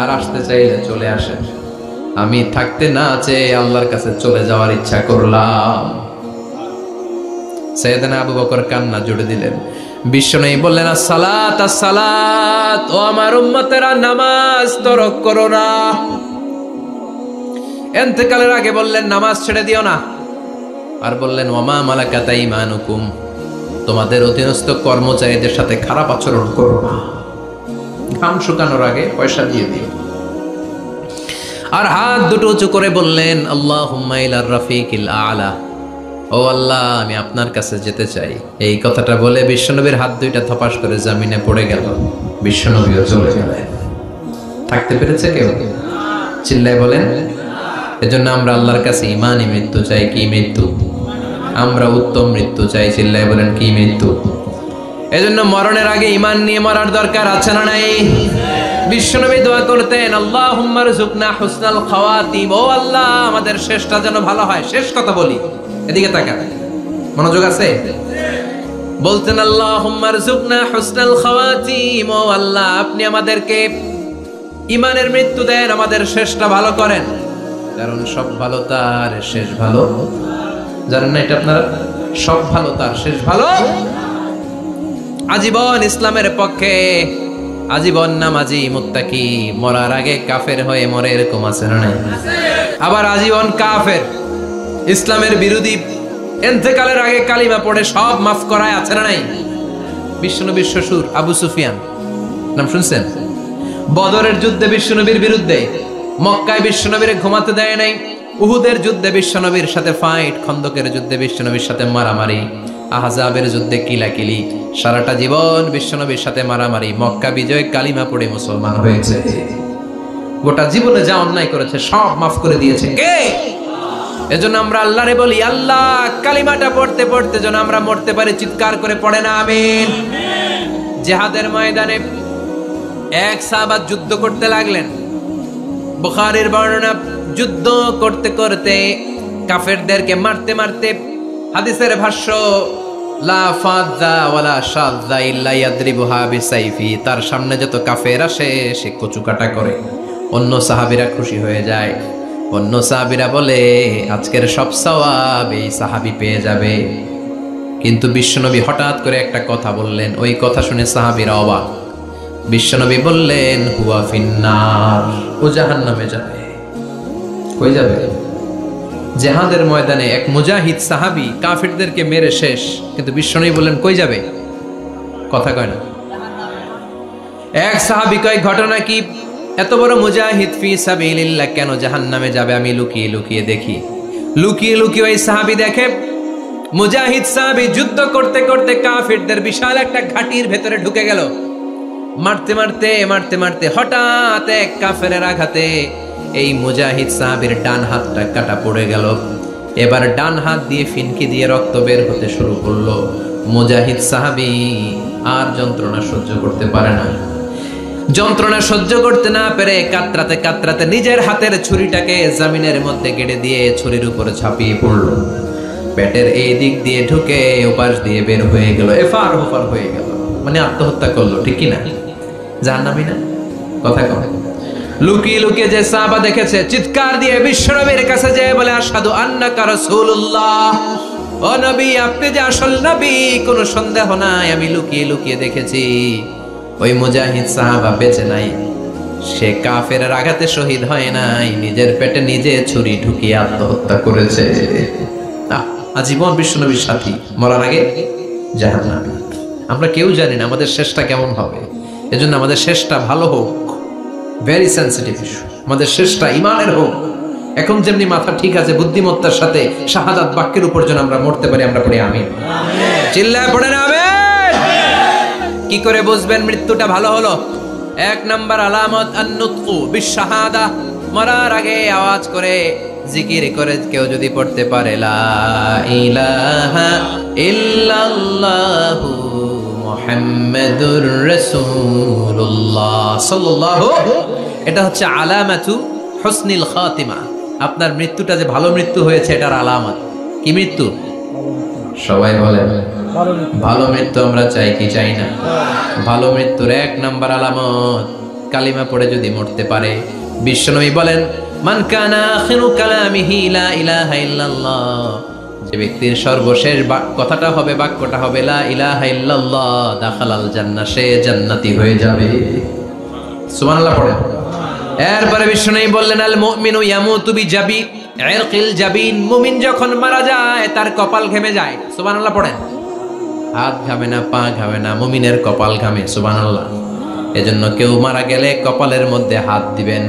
আর আসতে চাইলে চলে আসেন। আমি থাকতে না চেয়ে আল্লাহর কাছে চলে যাওয়ার ইচ্ছা করলাম। সাইয়েদনা আবু বকর কান্না জুড়ে দিলেন। বিশ্বনবী বললেন আসসালাত আসসালাত, ও আমার উম্মতেরা নামাজ তরক করো না। ইন্তেকালের আগে বললেন নামাজ ছেড়ে দিও না, আর বললেন ওয়ামা মালাকাত আইমানুকুম, তোমাদের অধীনস্থ কর্মচারীদের সাথে খারাপ আচরণ করো না। ঘাম শুকানোর আগে পয়সা দিয়ে দিও। আর হাত দুটো উঁচু করে বললেন আল্লাহুম্মা ইলার রাফিকিল আলা, ও আল্লাহ আমি আপনার কাছে যেতে চাই। এই কথাটা বলে বিশ্বনবীর হাত দুইটা থপাস করে জমিনে পড়ে গেল, বিশ্বনবীও চলে গেলেন। থাকতে পেরেছে কেউ? চিল্লায় বলেন। এজন্য আমরা আল্লাহর কাছে ইমানি মৃত্যু চাই। কি মৃত্যু? আমরা উত্তম মৃত্যু চাই। চিল্লায় বলেন কি মৃত্যু? এজন্য মরণের আগে ইমান নিয়ে মরার দরকার আছে না নাই? বিশ্বনবী দোয়া করতেন আল্লাহুম্মা রযুকনা হুসনাল খাওয়াতিম, ও আল্লাহ আমাদের শেষটা যেন ভালো হয়। শেষ কথা বলি, এদিকে তাকান, মনোযোগ আছে? বলতেন আল্লাহুম্মা রযুকনা হুসনাল খাওয়াতিম, ও আল্লাহ আপনি আমাদেরকে ইমানের মৃত্যু দেন, আমাদের শেষটা ভালো করেন। কারণ সব ভালো তার শেষ ভালো। জানেন না এটা আপনারা? সব ভালো তার শেষ ভালো। আজীবন ইসলামের পক্ষে, আজীবন নামাজি মুত্তাকি, মরার আগে কাফের হয়ে মরে, এরকম আছে না? আবার আজীবন কাফের, ইসলামের বিরোধী, ইন্তেকালের আগে কালিমা পড়ে সব মাফ করায়, আছে না নাই? বিশ্বনবীর শ্বশুর আবু সুফিয়ান, নাম শুনছেন? বদরের যুদ্ধে বিশ্বনবীর বিরুদ্ধে, মক্কায় বিশ্বনবীর ঘুমাতে দেয় নাই, উহুদের যুদ্ধে বিশ্বনবীর সাথে ফাইট, খন্দকের যুদ্ধে বিশ্বনবীর সাথে মারামারি, আহজাবের যুদ্ধে কিলাকিলি, সারাটা জীবন বিশ্বনবীর সাথে মারামারি, মক্কা বিজয়, কালিমা পড়ে মুসলমান হয়েছে। গোটা জীবনে যা অন্যায় করেছে সব মাফ করে দিয়েছে কে? এজন্য আমরা আল্লাহরে বলি আল্লাহ কালিমাটা পড়তে পড়তে যেন আমরা মরতে পারি। চিৎকার করে পড়ে না আমিন। জিহাদের ময়দানে এক সাহাবা যুদ্ধ করতে লাগলেন। বুখারীর বর্ণনা, যুদ্ধ করতে করতে কাফেরদেরকে মারতে মারতে, হাদিসের ভাষ্য লা ফাযা ওয়ালা শাযা ইল্লা ইয়াদরিবুহা বিসাইফি, তার সামনে যত কাফের আসে সে কচুকাটা করে। অন্য সাহাবীরা খুশি হয়ে যায়, অন্য সাহাবীরা বলে আজকের সব সওয়াব এই সাহাবী পেয়ে যাবে। কিন্তু বিশ্বনবী হঠাৎ করে একটা কথা বললেন, ওই কথা শুনে সাহাবীরা অবাক। বিশ্বনবী বললেন হুয়া ফিন্নার, ও জাহান্নামে যাবে। কই যাবে? জিহাদের ময়দানে এক মুজাহিদ সাহাবী কাফিরদেরকে মেরে শেষ, কিন্তু বিশ্বনবী বললেন কই যাবে? কথা কয় না। এক সাহাবী কয় ঘটনা কি? এত বড় মুজাহিদ ফি সাবিলিল্লাহ কেন জাহান্নামে যাবে? আমি লুকিয়ে লুকিয়ে দেখি। লুকিয়ে লুকিয়ে ওই সাহাবী দেখে মুজাহিদ সাহাবী যুদ্ধ করতে করতে কাফিরদের বিশাল একটা ঘাটির ভেতরে ঢুকে গেল। মারতে মারতে মারতে মারতে হঠাৎ এক কাফেরের আঘাতে এই মুজাহিদ সাহাবীর ডান হাতটা কাটা পড়ে গেল। এবার ডান হাত দিয়ে ফিনকি দিয়ে রক্ত বের হতে শুরু করলো। মুজাহিদ সাহাবী আর যন্ত্রণা সহ্য করতে পারে না। যন্ত্রণা সহ্য করতে না পেরে কাতরাতে কাতরাতে নিজের হাতের ছুরিটাকে জমিনের মধ্যে গেড়ে দিয়ে ছুরির উপরে ছাপিয়ে পড়ল। পেটের এই দিক দিয়ে ঢুকে ওপাশ দিয়ে বের হয়ে গেল, এফার ওপার হয়ে গেল, মানে আত্মহত্যা করলো। ঠিক কি না? জাহান্নামী না? কথা কয়। লুকিয়ে লুকিয়ে যে সাহাবা দেখেছে চিৎকার দিয়ে বিশ্বনবীর কাছে যেয়ে বলে আশহাদু আন্নাকা রাসূলুল্লাহ, ও নবী আপনি যে আসল নবী কোনো সন্দেহ নাই। আমি লুকিয়ে লুকিয়ে দেখেছি ওই মুজাহিদ সাহাবা বেঁচে নাই, সে কাফেরের আঘাতে শহীদ হয় নাই, নিজের পেটে নিজে ছুরি ঢুকিয়ে আত্মহত্যা করেছে। আজীবন বিশ্বনবীর সাথী, মরার আগে জাহান্নামী। আমরা কেউ জানি না আমাদের শেষটা কেমন হবে, এজন্য আমাদের শেষটা ভালো হোক। ভেরি সেন্সিটিভ ইস্যু, আমাদের শেষটা ইমানের হোক। এখন যেমনি মাথা ঠিক আছে বুদ্ধিমত্তার সাথে শাহাদাত বাক্যের উপর যেন আমরা মরতে পারি, আমরা পড়ি আমিন। চিল্লায় পড়ে না আমিন। কি করে বুঝবেন মৃত্যুটা ভালো হলো? এক নাম্বার আলামত আন-নুতকু বিশ-শাহাদা, মরার আগে আওয়াজ করে জিকির করে কেউ যদি পড়তে পারে লা ইলাহা ইল্লাল্লাহু মুহাম্মাদুর রাসূলুল্লাহ সাল্লাল্লাহু, এটা হচ্ছে আলামাতু হুসনিল খাতিমা। আপনার মৃত্যুটা যে ভালো মৃত্যু হয়েছে এটার আলামত। কি মৃত্যু? সবাই বলেন ভালো মৃত্যু আমরা চাই কি চাই না? ভালো মৃত্যুর এক নাম্বার আলামত কালিমা পড়ে যদি মরতে পারে। বিশ্বনবী বলেন মান কানা আখিরু কালামিহি লা ইলাহা ইল্লাল্লাহ, যে ব্যক্তির সর্বশেষ কথাটা হবে, বাক্যটা হবে লা ইলাহা ইল্লাল্লাহ, দাখালাল জান্নাহ, সে জান্নাতি হয়ে যাবে। সুবহানাল্লাহ পড়েন। এরপরে বিশ্বনবী বললেন আল মুমিনু ইয়ামুতু বিজাবি ইরকিল জাবিন, মুমিন যখন মারা যায় তার কপাল ঘেমে যায়। সুবহানাল্লাহ পড়েন। হাত ঘামে না, পা ঘামে না, মুমিনের কপাল ঘামে। সুবহানাল্লাহ। এজন্য কেউ মারা গেলে কপালের মধ্যে হাত দিবেন,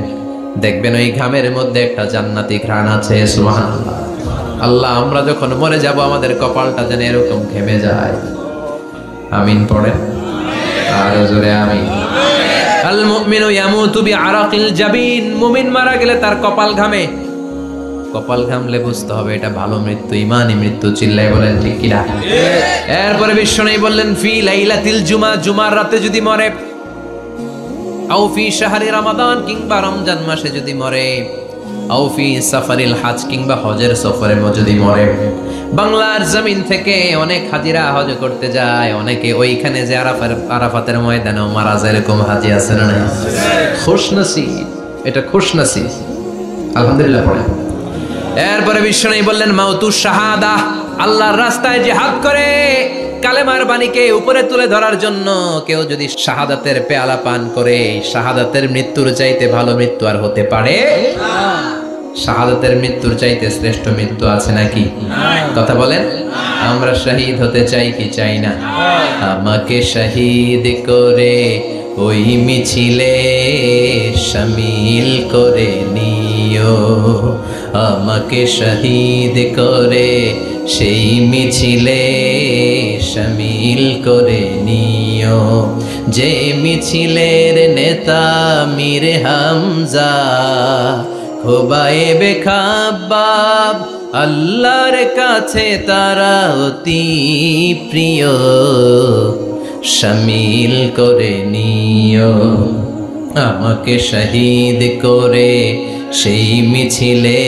দেখবেন ওই ঘামের মধ্যে একটা জান্নাতি ঘ্রাণ আছে। সুবহানাল্লাহ। আল্লাহ আমরা যখন মরে যাব আমাদের কপালটা যেন এরকম ঘেমে যায়। আমিন পড়েন আর জোরে আমিন। আল মুমিনু ইয়ামুতু বিআরাকিল জাবিন, মুমিন মারা গেলে তার কপাল ঘামে। কপাল ঘামলে বুঝতে হবে এটা ভালো মৃত্যু, ইমানি মৃত্যু। চিল্লায় বলেন ঠিক কি না? এরপরে বিশ্বনবী বললেন ফি লাইলাতিল জুমা, জুমার রাতে যদি মরে, আও ফি শাহরি রমাদান, কিংবা রমজান মাসে যদি মরে, আও ফি সাফারিল হজ, কিংবা হজের সফরে যদি মরে। বাংলার জমিন থেকে অনেক হাজিরা হজ করতে যায়, অনেকে ওইখানে যে আরাফাতের ময়দানেও মারা যায়, এরকম হাজি আছে না? খুশনসিব, এটা খুশনসিব। আলহামদুলিল্লাহ পড়ে। এরপরে বিশ্বনবী বললেন মাউতু শাহাদা, আল্লাহর রাস্তায় জিহাদ করে কালেমার বাণীকে উপরে তুলে ধরার জন্য কেউ যদি শাহাদাতের পেয়ালা পান করে, শাহাদাতের মৃত্যুর চাইতে ভালো মৃত্যু আর হতে পারে? শাহাদাতের মৃত্যুর চাইতে শ্রেষ্ঠ মৃত্যু আছে নাকি? কথা বলেন। আমরা শহীদ হতে চাই কি চাই না? আমাকে শহীদ করে ওই মিছিলে শামিল করে নিও, আমাকে শহীদ করে সেই মিছিলে শামিল করে নিও, যে মিছিলের নেতা মীর হামজা, খোবায়েবে খাব্বাব, আল্লাহর কাছে তারা অতি প্রিয়, শামিল করে নিও, আমাকে শহীদ করে সেই মিছিলে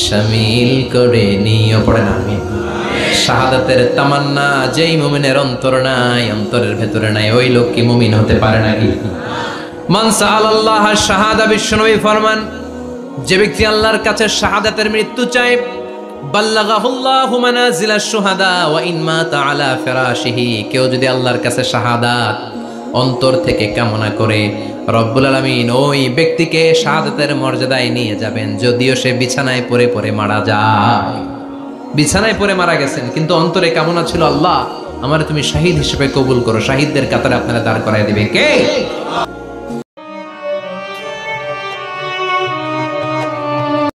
শামিল করে নিও। পড়েন আমিন। শাহাদাতের তামান্না যেই মুমিনের অন্তর নাই, অন্তরের ভেতরে নাই, ওই লোক কি মুমিন হতে পারে নাকি? মান সাআলাল্লাহ শাহাদা, বিশ্বনবী ফরমান, যে ব্যক্তি আল্লাহর কাছে শাহাদাতের মৃত্যু চায়, বাল্লাগাহুল্লাহু মানাজিলাশ শুহাদা ওয়া ইন মাতা আলা ফিরাশিহি, কেউ যদি আল্লাহর কাছে শাহাদাত অন্তর থেকে কামনা করে, রব্বুল আলামিন ওই ব্যক্তিকে শাহাদাতের মর্যাদায় নিয়ে যাবেন, যদিও সে বিছানায় পড়ে পড়ে মারা যায়। বিছানায় পড়ে মারা গেছেন, কিন্তু অন্তরে কামনা ছিল, আল্লাহ আমার তুমি শাহিদ হিসেবে কবুল করো। শাহিদদের কাতারে আপনারা দাঁড় করায় দিবে কে?